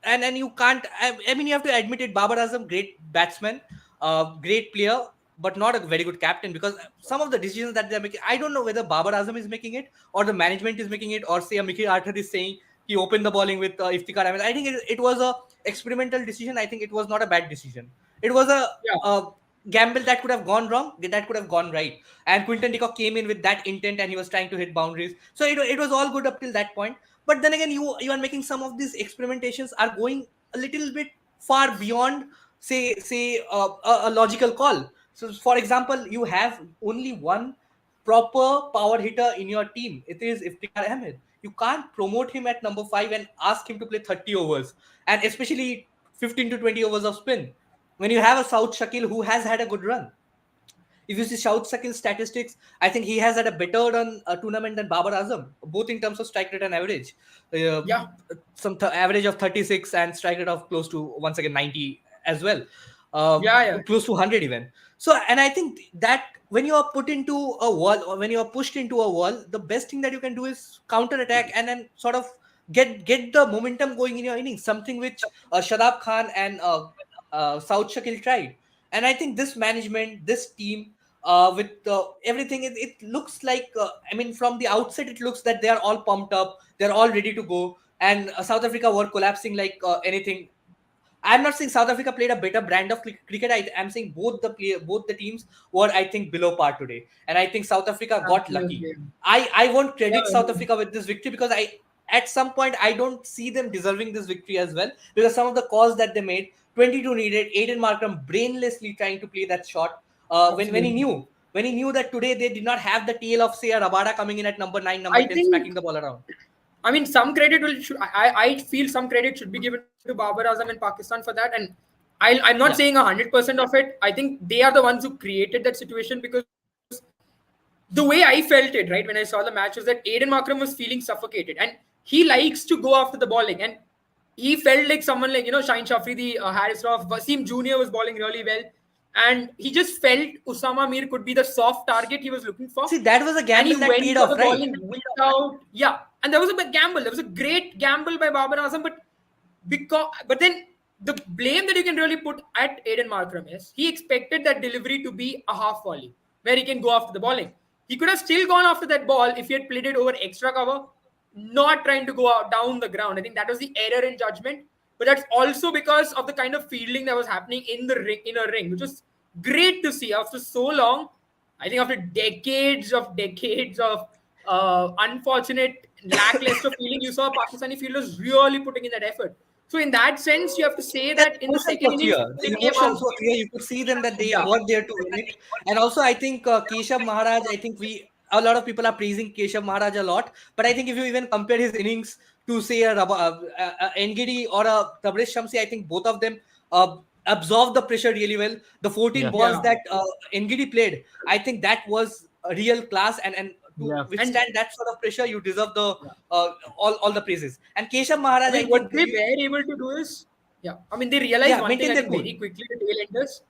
and and you can't. I mean, you have to admit it. Babar Azam, great batsman, great player, but not a very good captain, because some of the decisions that they're making, I don't know whether Babar Azam is making it or the management is making it, or say a Mickey Arthur is saying he opened the bowling with Iftikhar Ahmed. I think it was a experimental decision. I think it was not a bad decision. It was Yeah. a gamble that could have gone wrong, that could have gone right. And Quinton de Kock came in with that intent, and he was trying to hit boundaries. So it was all good up till that point. But then again, you are making some of these experimentations are going a little bit far beyond, say a logical call. So for example, you have only one proper power hitter in your team. It is Iftikhar Ahmed. You can't promote him at number 5 and ask him to play 30 overs, and especially 15 to 20 overs of spin, when you have a South Shakil who has had a good run. If you see South Shakil's statistics, I think he has had a better run tournament than Babar Azam, both in terms of strike rate and average. Uh, Yeah. Average of 36 and strike rate of close to, once again, 90 as well, Yeah. Yeah. close to 100 even. So, and I think that when you are put into a wall, or when you are pushed into a wall, the best thing that you can do is counter attack, and then sort of get the momentum going in your innings. Something which Shadab Khan and South Shakil tried. And I think this management, this team, with everything, it looks like, I mean, from the outset, it looks that they are all pumped up, they're all ready to go. And South Africa were collapsing like anything. I'm not saying South Africa played a better brand of cricket. I'm saying both the teams were, I think, below par today, and I think South Africa got lucky. Absolutely. I won't credit Yeah. South Africa with this victory, because at some point I don't see them deserving this victory as well, because some of the calls that they made, 22 needed, Aiden Markram brainlessly trying to play that shot, when he Absolutely. knew, that today they did not have the tail of, say, a Rabada coming in at number 9, number I 10, think, smacking the ball around. I mean, some credit will. I feel some credit should be given to Babar Azam and Pakistan for that. And I'm not Yeah. saying 100% of it. I think they are the ones who created that situation, because the way I felt it, right, when I saw the match, was that Aiden Markram was feeling suffocated, and he likes to go after the bowling, and he felt like someone like, Shaheen Shafri, Harris Rauf, Wasim Jr. was bowling really well, and he just felt Usama Mir could be the soft target he was looking for, See, that was a and he gamble that went paid for off, the right? bowling without, yeah, and there was a big gamble. There was a great gamble by Babar Azam, but then the blame that you can really put at Aiden Markram is he expected that delivery to be a half volley where he can go after the bowling. He could have still gone after that ball if he had played it over extra cover, not trying to go out down the ground. I think that was the error in judgment. But that's also because of the kind of fielding that was happening in the ring, in a ring, which was great to see after so long. I think after decades of unfortunate lackluster fielding, you saw Pakistani fielders really putting in that effort. So in that sense, you have to say The that in the emotions second were innings, clear. they The came out. emotions were clear. You could see them that they Yeah, were there to win it. And also, I think Keshav Maharaj, I think a lot of people are praising Keshav Maharaj a lot. But I think if you even compare his innings to, say, Ngidi or a Tabriz Shamsi, I think both of them absorbed the pressure really well. The 14 Yeah, balls yeah, that Ngidi played, I think that was a real class. And to yeah. and withstand that sort of pressure, you deserve the yeah. all the praises. And Keshav I Maharaj, I mean, what think, they were able to do is, yeah, I mean, they realized yeah, one thing, maintain I their think, cool. very quickly, the tail enders,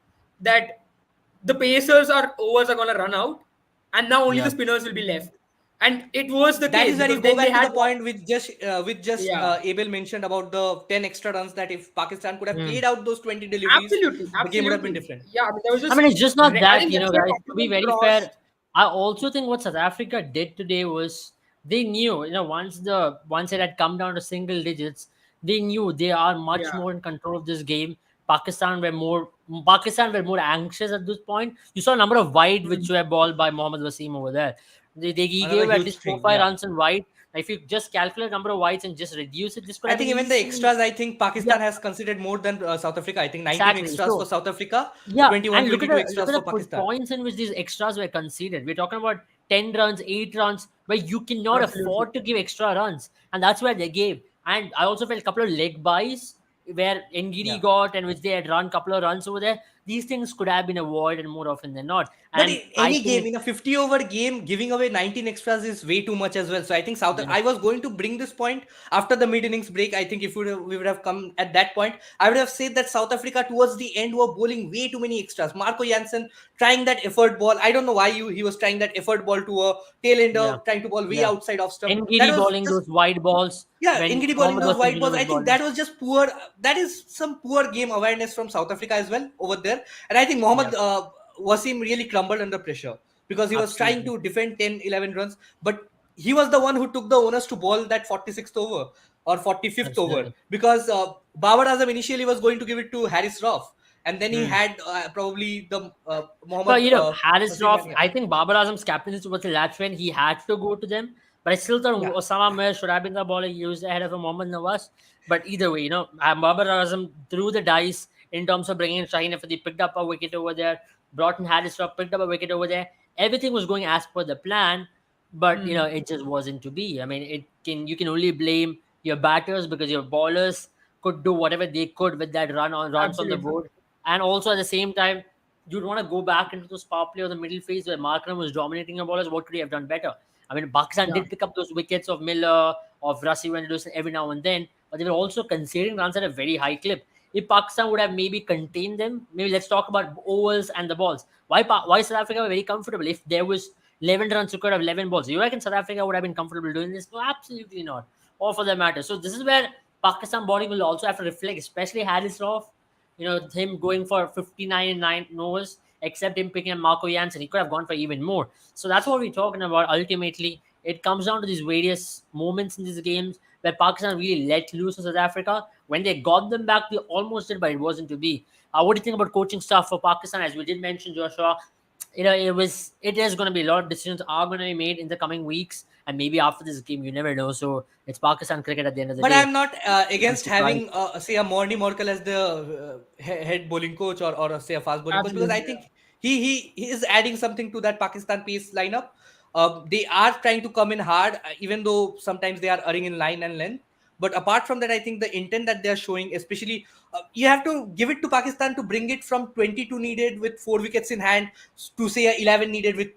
that the Pacers are overs are going to run out, and now only the Yeah. spinners will be left. And it was the That case is where you because go then they back to had, the point with just yeah, Abel mentioned about the 10 extra runs, that if Pakistan could have Mm. played out those 20 deliveries, absolutely, the game would have been absolutely. different. Yeah, I mean, there was I just, mean, it's just not I that, think that's where guys. To be Pakistan very fair, crossed. I also think what South Africa did today was they knew, once it had come down to single digits, they knew they are much Yeah. more in control of this game. Pakistan were more anxious at this point. You saw a number of wide which Mm. were ball by Mohammad Wasim over there. He Another gave at huge least four thing. five Yeah. runs in wide. If you just calculate number of wides and just reduce it, this could I have been think even the easily. extras, I think Yeah, Pakistan has considered more than South Africa. I think 19 exactly. extras for So South Africa, yeah, 21, and look at 22 the look extras at for the Pakistan. points in which these extras were conceded. We're talking about 10 runs, 8 runs, where you cannot Absolutely. afford to give extra runs, and that's where they gave. And I also felt a couple of leg buys where Ngidi Yeah. got and which they had run couple of runs over there. These things could have been avoided more often than not. But And in I any game, think, in a 50 over game, giving away 19 extras is way too much as well. So I think South. yeah, I was going to bring this point after the mid innings break. I think if we would have come at that point, I would have said that South Africa towards the end were bowling way too many extras. Marco Jansen trying that effort ball. I don't know why he was trying that effort ball to a tail yeah, ender, trying to ball way yeah. outside off stump. That Ngidi was bowling just those wide balls yeah, when Ingidi bowling Mohammad those Wasim white Jr. balls. was I think bowling. that was just poor. That is some poor game awareness from South Africa as well over there. And I think Yeah, Mohammad Wasim really crumbled under pressure because he was trying absolutely, to defend 10, 11 runs. But he was the one who took the onus to ball that 46th over or 45th over absolutely. because Babar Azam initially was going to give it to Harris Rauf. And then he Hmm. had probably the But Mohammad Harris Wasim Rauf, one. Yeah. I think Babar Azam's captaincy was the last when he had to go to them. But I still thought Yeah. Osama Mir should have been the bowler used ahead of Mohammad Nawaz. But either way, Babar Azam threw the dice in terms of bringing in Shaheen Afidi, picked up a wicket over there, brought in Harris Rauf, picked up a wicket over there. Everything was going as per the plan, but Mm. it just wasn't to be. I mean, you can only blame your batters because your bowlers could do whatever they could with that runs on the Absolutely. board, and also at the same time you'd want to go back into those power play or the middle phase where Markram was dominating the bowlers. What could he have done better? I mean, Pakistan Yeah. did pick up those wickets of Miller, of Rassi Wenderson every now and then, but they were also conceding runs at a very high clip. If Pakistan would have maybe contained them, maybe let's talk about overs and the balls. Why South Africa were very comfortable? If there was 11 runs, you could have 11 balls. You reckon South Africa would have been comfortable doing this? No, absolutely not. Or for that matter. So this is where Pakistan bowling will also have to reflect, especially Harris Rauf. Him going for 59 and 9 overs, except him picking up Marco Jansen. He could have gone for even more. So that's what we're talking about. Ultimately, it comes down to these various moments in these games where Pakistan really let loose to South Africa. When they got them back, they almost did, but it wasn't to be. What do you think about coaching staff for Pakistan? As we did mention, Joshua, it is going to be a lot of decisions are going to be made in the coming weeks, and maybe after this game, you never know. So it's Pakistan cricket at the end of the But day. I'm not I'm against surprised. having, say, a Morny Morkel as the head bowling coach or say a fast bowling coach because I Absolutely. think he is adding something to that Pakistan pace lineup. They are trying to come in hard, even though sometimes they are erring in line and length. But apart from that, I think the intent that they are showing, especially, you have to give it to Pakistan to bring it from 22 needed with 4 wickets in hand to say 11 needed with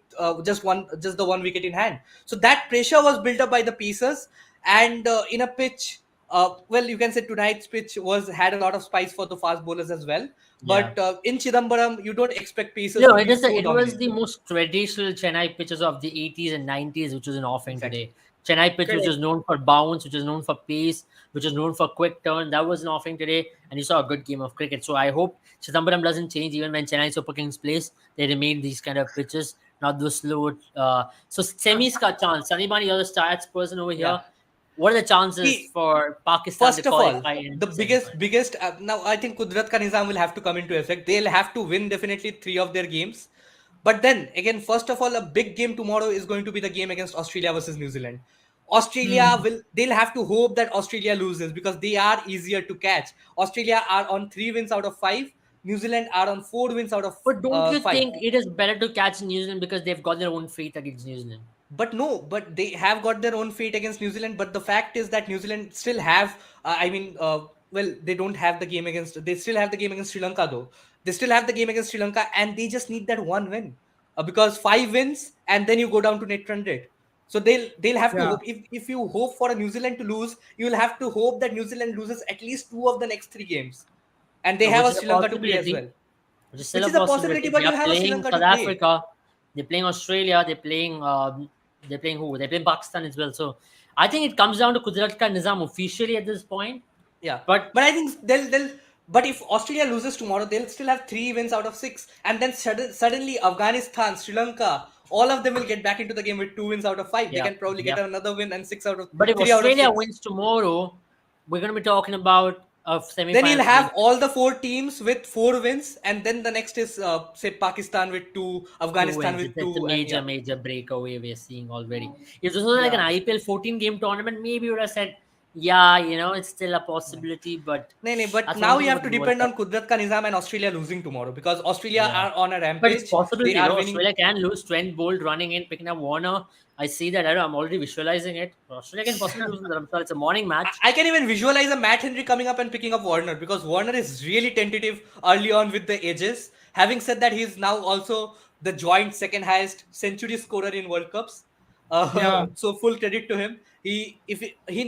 just the 1 wicket in hand. So that pressure was built up by the pacers and in a pitch well, you can say tonight's pitch was had a lot of spice for the fast bowlers as well, Yeah. but in Chidambaram you don't expect pacers No, to it be is. so It was dominant. the most traditional Chennai pitches of the 80s and 90s, which was in offering Exactly. today. Chennai pitch, which Correct. was known for bounce, which was known for pace, which was known for quick turn, that was an offering today, and you saw a good game of cricket. So I hope Chidambaram doesn't change even when Chennai Super Kings plays. They remain these kind of pitches, not those slow. So semis got chance. Sunny you're the stats person over Yeah. here. What are the chances See, for Pakistan to first of all, qualify in the semi-final? biggest now I think Kudrat ka Nizam will have to come into effect. They'll have to win definitely 3 of their games. But then again, first of all, a big game tomorrow is going to be the game against Australia versus New Zealand. Australia Mm. will they'll have to hope that Australia loses because they are easier to catch. Australia are on 3 wins out of 5. New Zealand are on 4 wins out of But don't you 5. think it is better to catch New Zealand because they've got their own faith against New Zealand? But no, but they have got their own fate against New Zealand. But the fact is that New Zealand still have, well, they don't have the game against, they still have the game against Sri Lanka though. They still have the game against Sri Lanka and they just need that one win because 5 wins and then you go down to net run rate. So they'll have to Yeah. hope. If you hope for a New Zealand to lose, you'll have to hope that New Zealand loses at least 2 of the next 3 games, and they have Which a is a Sri Lanka to play as possibility. well, Which is still which a is a possibility. possibility. They But are you have a Sri playing Lanka to South play. Africa. They're playing Australia. They're playing who? They're playing Pakistan as well. So I think it comes down to Kudrat Ka Nizam officially at this point. Yeah, But but I think they'll. But if Australia loses tomorrow, they'll still have 3 wins out of 6, and then suddenly Afghanistan, Sri Lanka, all of them will get back into the game with 2 wins out of 5. They Yeah, can probably get yeah. another win and 6 out of But if 3 out of Australia 6. wins tomorrow, we're going to be talking about a Then you'll semi-finals have game. all the 4 teams with 4 wins, and then the next is say Pakistan with 2, Two Afghanistan wins. with It's a 2, and major, yeah. major breakaway we're seeing already. If this was like an Yeah. IPL 14 game tournament, maybe you would have said, yeah, it's still a possibility, but No, but that's one now you thing have about to the World depend Cup. on Kudrat Ka Nizam and Australia losing tomorrow, because Australia Yeah. are on a But it's rampage. They possibility, are winning. Australia can lose. Trent Bolt running in, picking up Warner. I see that. I'm already visualizing it. Australia can possibly lose in the Ramsar. It's a morning match. I can even visualize a Matt Henry coming up and picking up Warner, because Warner is really tentative early on with the edges. Having said that, he's now also the joint second highest century scorer in World Cups. Yeah. So full credit to him. He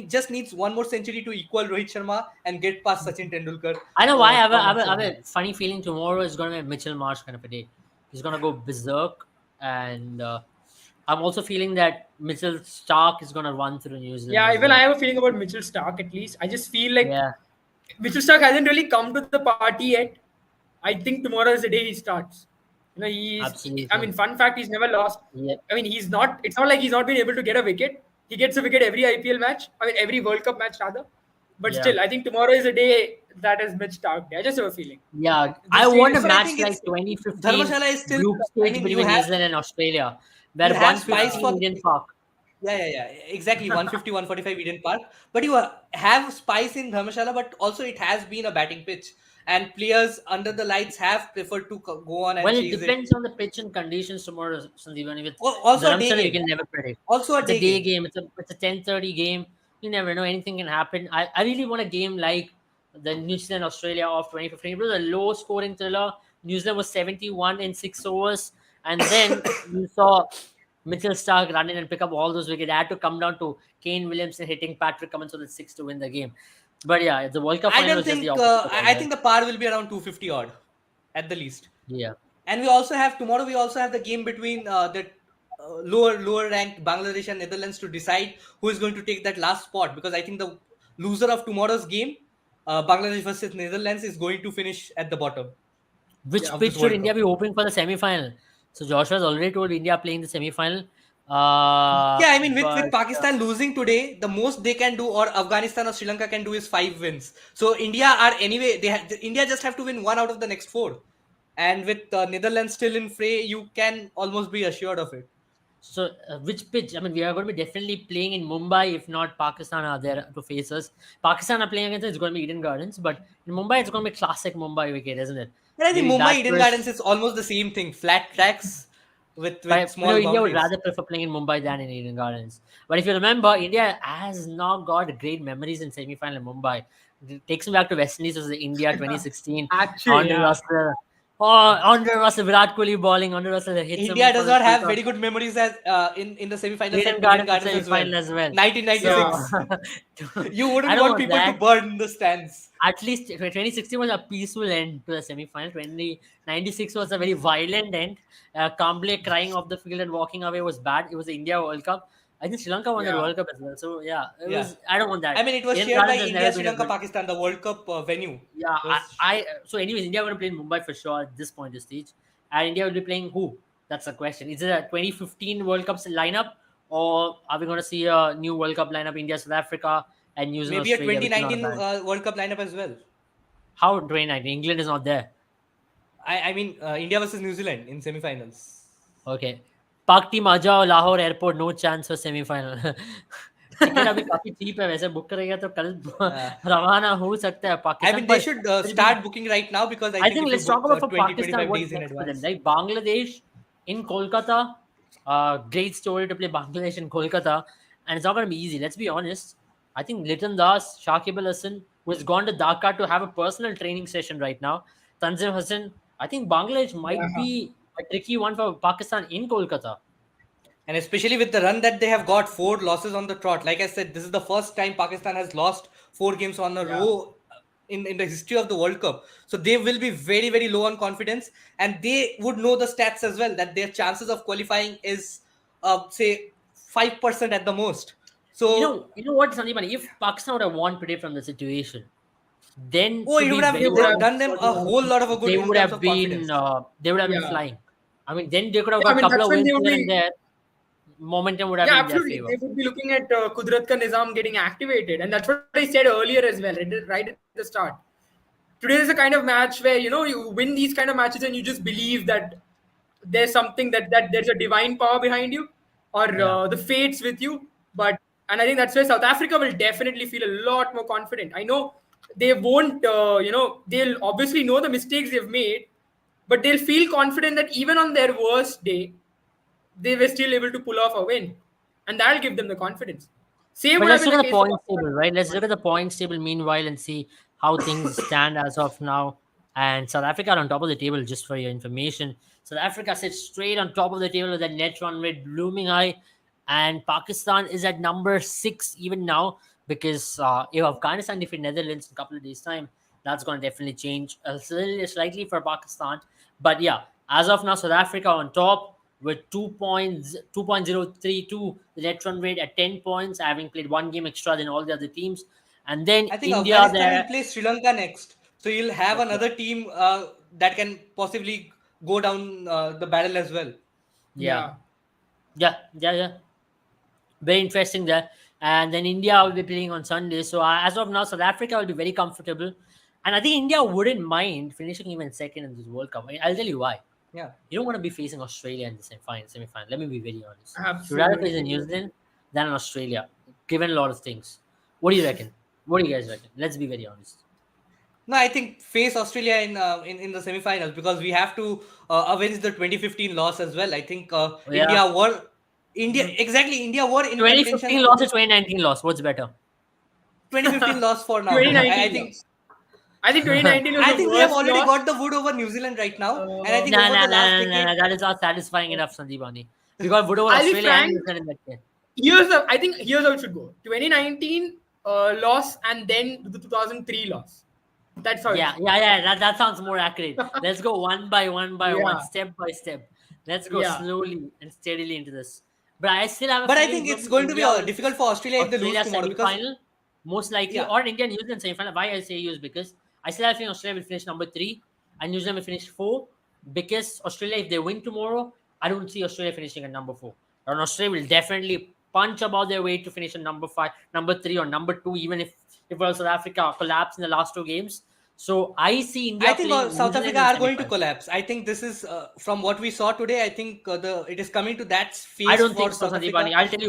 just needs one more century to equal Rohit Sharma and get past Sachin Tendulkar. I know why. For I have maximum. a funny feeling tomorrow is going to be a Mitchell Marsh kind of a day. He's going to go berserk. And I'm also feeling that Mitchell Stark is going to run through New Zealand Yeah, as even I well. have a feeling about Mitchell Stark at least. I just feel like Yeah, Mitchell Stark hasn't really come to the party yet. I think tomorrow is the day he starts. I absolutely. mean, fun fact, he's never lost. Yeah, I mean, it's not like he's not been able to get a wicket. He gets a wicket every IPL match. I mean, every World Cup match rather. But yeah. still, I think tomorrow is a day that is Mitch Stark Day. I just have a feeling. Yeah, The I want a series, But I match think like it's 2015 Dharmashala is still. group I stage mean, you between New have Zealand and Australia, you where have spice 150 for. Eden Park. Yeah. Exactly. 150, 145 Eden Park. But you have spice in Dharmashala, but also it has been a batting pitch. And players under the lights have preferred to go on and Well, it chase it. depends on the pitch and conditions tomorrow, Sandeep. And if it's Also a day Dharamsala, you game. can never predict. Also a It's a day day game. game. It's a 10:30 game. You never know. Anything can happen. I really want a game like the New Zealand Australia of 2015. It was a low scoring thriller. New Zealand was 71 in 6 overs, and then you saw Mitchell Stark run in and pick up all those wickets. It had to come down to Kane Williamson hitting Patrick Cummins for the 6 to win the game. But yeah, the World Cup I final don't was just the think. opposite of all I that. think the par will be around 250 odd, at the least. Yeah. And we also have tomorrow. We also have the game between the lower ranked Bangladesh and Netherlands to decide who is going to take that last spot. Because I think the loser of tomorrow's game, Bangladesh versus Netherlands, is going to finish at the bottom Which of pitch this should World India Cup. be hoping for the semi-final? So Joshua has already told India playing the semi-final. Yeah, I mean, with But Pakistan losing today, the most they can do, or Afghanistan or Sri Lanka can do, is 5 wins. So India are anyway. India just have to win 1 out of the next 4, and with Netherlands still in fray, you can almost be assured of it. which pitch? I mean, we are going to be definitely playing in Mumbai. If not, Pakistan are there to face us. Pakistan are playing against us. It's going to be Eden Gardens, but in Mumbai, it's going to be classic Mumbai wicket, isn't it? But I think Maybe Mumbai bat Eden Gardens first. is almost the same thing. Flat tracks with But small India would boundaries. rather prefer playing in Mumbai than in Eden Gardens. But if you remember, India has not got great memories in semi-final in Mumbai. It takes me back to West Indies versus India 2016. Actually, Andre yeah. Russell. Oh, Andre Russell, Virat Kohli bowling. Andre Russell hits him India for does the not have filter. very good memories as in the semi-finals Eden at Eden Gardens Gardens as well. semi-final as well. So 1996. You I wouldn't don't want want people to that. burn the stands. At least 2016 was a peaceful end to the semi-final. 2096 was a very violent end. Kamble crying off the field and walking away was bad. It was the India World Cup. I think Sri Lanka won the Yeah. World Cup as well. So yeah, it Yeah. was. I don't want that. I mean, it was Eden shared by Gardens has India, never Sri been a Lanka, good. Pakistan, the World Cup venue. Yeah, It was, so anyways, India are going to play in Mumbai for sure at this point of stage. And India will be playing who? That's the question. Is it a 2015 World Cup lineup, or are we going to see a new World Cup lineup? India, South Africa, and New Zealand, maybe a Australia, which is not a 2019 bad. World Cup lineup as well. How 2019? England is not there. I mean, India versus New Zealand in semi-finals. Okay. Pak team आ जाओ Lahore airport no chance for semifinal ticket अभी काफी cheap है वैसे book करेगा तो कल रवाना हो सकता है I पाकिस्तान mean, they पर should फिर भी start booking right now, because I I think think if you let's talk book about for 20, Pakistan 25 what's days in next for them. advance. Like Bangladesh in Kolkata, great story to play Bangladesh in Kolkata, and it's not going to be easy. Let's be honest. I think Litan Das, Shakib Al Hassan, who has gone to Dhaka to have a personal training session right now. Tanzim Hassan. I think Bangladesh might Yeah. be a tricky one for Pakistan in Kolkata. And especially with the run that they have got, 4 losses on the trot. Like I said, this is the first time Pakistan has lost 4 games on a Yeah. row in the history of the World Cup. So they will be very, very low on confidence. And they would know the stats as well, that their chances of qualifying is, say, 5% at the most. So, You know what, Sandeep? If Pakistan would have won today from the situation, then oh, to it be would have They very would have done them a gotten whole lot of a good they in would terms have of been confidence. they would have been Yeah. flying. I mean, then they could have Yeah, I got a mean couple that's of when wins they would here and be. there. Momentum would have Yeah, been in their absolutely. favor. They would be looking at Kudrat Ka Nizam getting activated, and that's what I said earlier as well, right at the start. Today is a kind of match where you win these kind of matches and you just believe that there's something that there's a divine power behind you, or Yeah. the fates with you. But and I think that's where South Africa will definitely feel a lot more confident. I know they won't, they'll obviously know the mistakes they've made, but they'll feel confident that even on their worst day, they were still able to pull off a win, and that'll give them the confidence. Same But would have let's been look the at the case for points Pakistan. table, right? Let's look at the points table meanwhile and see how things stand as of now. And South Africa are on top of the table, just for your information. South Africa sits straight on top of the table with a net run rate blooming high. And Pakistan is at number 6 even now, because if Afghanistan defeat Netherlands in a couple of days' time, that's going to definitely change slightly for Pakistan. But yeah, as of now, South Africa on top with 2.032, the net run rate at 10 points, having played one game extra than all the other teams. And then I think India Afghanistan will there. play Sri Lanka next. So you'll have Okay. another team that can possibly go down the battle as well. Yeah. Yeah. Yeah. Very interesting there. And then India will be playing on Sunday. So as of now, South Africa will be very comfortable. And I think India wouldn't mind finishing even second in this World Cup. I'll tell you why. Yeah. You don't want to be facing Australia in the semi-final. Let me be very honest. You'd rather face Absolutely. New Zealand than Australia, given a lot of things. What do you reckon? What do you guys reckon? Let's be very honest. No, I think face Australia in the semi-finals because we have to avenge the 2015 loss as well. I think Yeah. India were in contention 2015 to loss or 2019 loss? What's better? 2015 loss for now. I 2019 think loss. I think 2019 was I the think we have worst already loss. got the wood over New Zealand right now, and I think Uh, Nah, over nah, the nah, last nah, nah, decade, nah. That is not satisfying enough, Sandeepani. We got Wood over I'll be Australia and New frank. Zealand in that case. I think here's how it should go. 2019 loss and then the 2003 loss. That's how it Yeah, should go. yeah, yeah. That sounds more accurate. Let's go one by one, Yeah. step by step. Let's go Yeah. slowly and steadily into this. But I still have a but I feeling think it's probably going to be India will difficult face for Australia if they lose Australia tomorrow because semi-final, most likely, yeah, or India New Zealand semi-final. Why I say you is because I still have a feeling Australia will finish number 3 and New Zealand will finish 4. Because Australia, if they win tomorrow, I don't see Australia finishing at number 4. And Australia will definitely punch about their way to finish at number 5, number 3, or number 2, even if South Africa collapse in the last 2 games. So I see I India think playing New South Zealand Africa in are going to semi-final. collapse. I think this is from what we saw today. I think the it is coming to that I phase don't for think so, South Africa. Sandeepani. I'll tell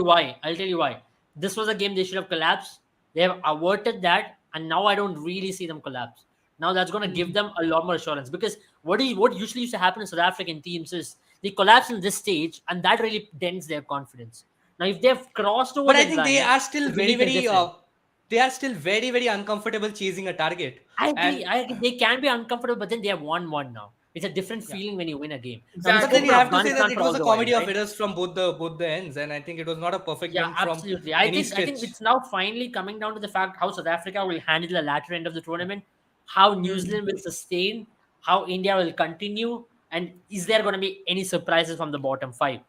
you why. This was a game they should have collapsed. They have averted that, and now I don't really see them collapse. Now that's going to give them a lot more assurance because what usually used to happen in South African teams is they collapse in this stage, and that really dents their confidence. Now, if they've crossed over But I that think they line, are still the belief is different. very uncomfortable chasing a target. I agree. And I agree. They can be uncomfortable, but then they have won one now. It's a different yeah, feeling when you win a game. Now we but Exactly. then spoke you about have to say that Afghanistan it for was all a the while, comedy of right? errors from both the ends, and I think it was not a perfect Yeah, win from absolutely. any I think stretch. it's now finally coming down to the fact how South Africa will handle the latter end of the tournament, how New Hmm. Zealand will sustain, how India will continue, and is there going to be any surprises from the bottom 5?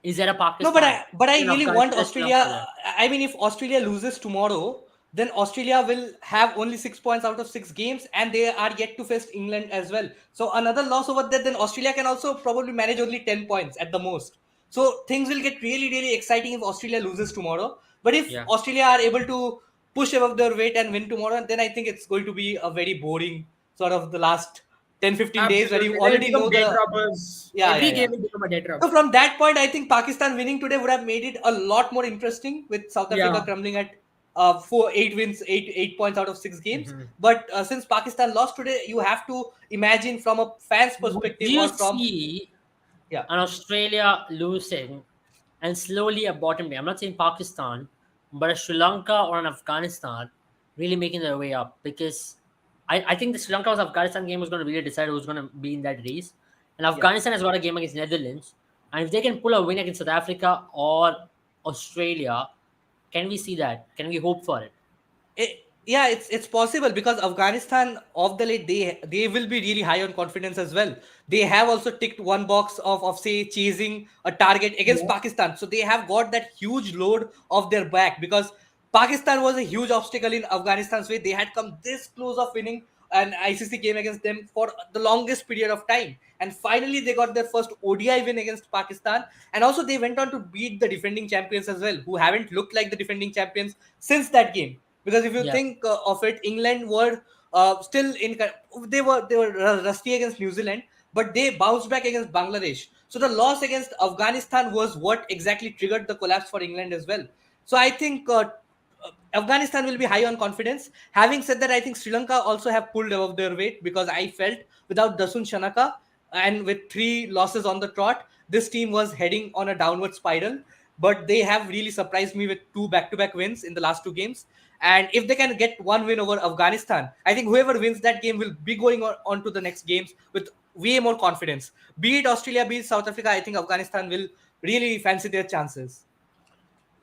Is there a No, Pakistan? but I Is there really want Afghanistan? Is Sri Lanka Australia. there? I mean, if Australia loses tomorrow, then Australia will have only 6 points out of 6 games, and they are yet to face England as well. So another loss over there, then Australia can also probably manage only 10 points at the most. So things will get really exciting if Australia loses tomorrow. But if Yeah, Australia are able to push above their weight and win tomorrow, then I think it's going to be a very boring sort of the last 10-15 days where you Absolutely. They'll already become know dead the rubbers. yeah Every yeah. game will become a dead So rubber. from that point, I think Pakistan winning today would have made it a lot more interesting with South Africa Yeah. crumbling at 8 wins, 8 points out of 6 games. mhm. But since Pakistan lost today, you have to imagine from a fan's Would perspective you or from see yeah. an Australia losing and slowly a bottom day? I'm not saying Pakistan, but a Sri Lanka or an Afghanistan really making their way up because I think the Sri Lanka versus Afghanistan game was going to really decide who's going to be in that race. And Yeah. Afghanistan has got a game against Netherlands. And if they can pull a win against South Africa or Australia, can we see that? Can we hope for it? Yeah, it's possible because Afghanistan of the late they will be really high on confidence as well. They have also ticked one box of say chasing a target against Yeah. Pakistan, so they have got that huge load of their back because Pakistan was a huge obstacle in Afghanistan's way. They had come this close of winning an ICC game against them for the longest period of time. And finally, they got their first ODI win against Pakistan. And also, they went on to beat the defending champions as well, who haven't looked like the defending champions since that game. Because if you Yeah. think of it, England were still in. They were rusty against New Zealand, but they bounced back against Bangladesh. So the loss against Afghanistan was what exactly triggered the collapse for England as well. So I think Afghanistan will be high on confidence. Having said that, I think Sri Lanka also have pulled above their weight, because I felt without Dasun Shanaka and with 3 losses on the trot, this team was heading on a downward spiral. But they have really surprised me with 2 back-to-back wins in the last 2 games. And if they can get 1 win over Afghanistan, I think whoever wins that game will be going on to the next games with way more confidence. Be it Australia, be it South Africa, I think Afghanistan will really fancy their chances.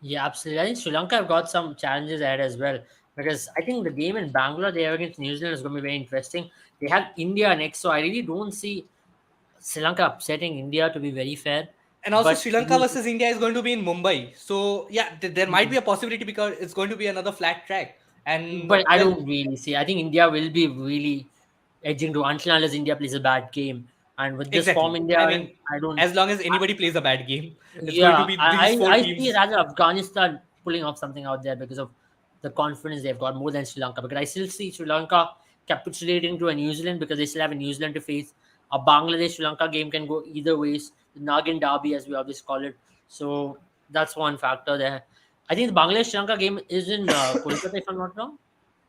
Yeah, absolutely. I think Sri Lanka have got some challenges ahead as well, because I think the game in Bangalore they have against New Zealand is going to be very interesting. They have India next, so I really don't see Sri Lanka upsetting India, to be very fair. And also, But Sri Lanka versus India is going to be in Mumbai. So, yeah, there might be a possibility, because it's going to be another flat track. And But I don't really see. I think India will be really edging to unless India plays a bad game. And with this exactly. form, India, I mean, I don't. as long as anybody plays a bad game, it's going to Yeah, be these 4 I teams. see rather Afghanistan pulling off something out there because of the confidence they've got more than Sri Lanka. Because I still see Sri Lanka capitulating to a New Zealand, because they still have a New Zealand to face. A Bangladesh Sri Lanka game can go either ways. The Nagin Derby, as we always call it. So that's one factor there. I think the Bangladesh Sri Lanka game is in Kolkata, if I'm not wrong.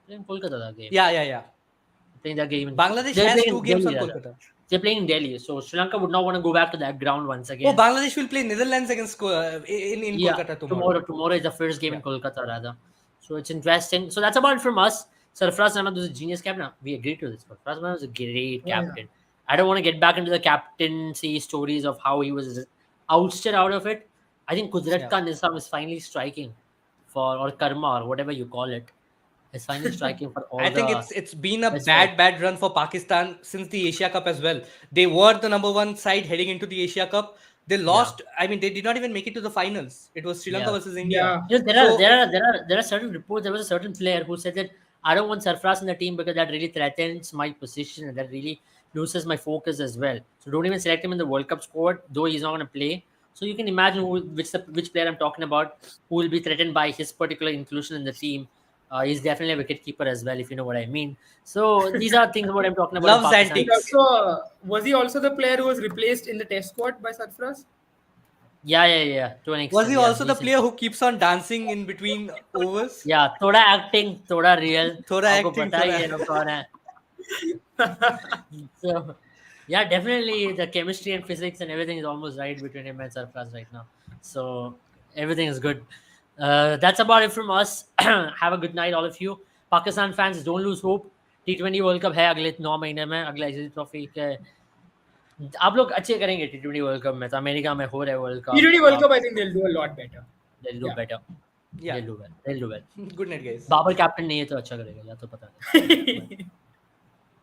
In Kolkata, that game. Yeah. I think that game. Bangladesh They're has playing 2 in games on Delhi, rather. Kolkata. They're playing in Delhi, so Sri Lanka would not want to go back to that ground once again. Oh, Bangladesh will play Netherlands against in Kolkata tomorrow. Tomorrow is the first game in Kolkata, rather. So it's interesting. So that's about it from us. Sarfraz Ahmed was a genius captain. We agreed to this. Sarfraz Ahmed was a great captain. I don't want to get back into the captaincy stories of how he was ousted out of it. I think Kudrat Khan Nizam is finally striking or karma, or whatever you call it. Is finally striking for all. I think it's been a bad run for Pakistan since the Asia Cup as well. They were the number 1 side heading into the Asia Cup. They lost. I mean, they did not even make it to the finals. It was Sri Lanka versus India. You know, there are certain reports. There was a certain player who said that I don't want Sarfraz in the team because that really threatens my position and that really loses my focus as well. So don't even select him in the World Cup squad, though he's not going to play. So you can imagine which player I'm talking about who will be threatened by his particular inclusion in the team. He's definitely a wicket keeper as well, if you know what I mean. So these are things what I'm talking about. Loves antics. So was he also the player who was replaced in the Test squad by Sarfraz? Yeah. To an extent, was he also the player who keeps on dancing in between overs? Yeah, thoda acting, thoda real. Thoda acting. So, yeah, definitely the chemistry and physics and everything is almost right between him and Sarfraz right now. So everything is good. That's about it from us. Have a good night, all of you. Pakistan fans, don't lose hope. T20 world cup है अगले 9 महीने में, अगला ICC trophy के आप लोग अच्छे करेंगे T20 वर्ल्ड कप में. तो अमेरिका में हो रहा है world cup. T20 World Cup, I think they'll do a lot better. They'll do better. Yeah. They'll do well. Good night, guys. Babar captain नहीं है तो अच्छा करेगा, या तो पता नहीं.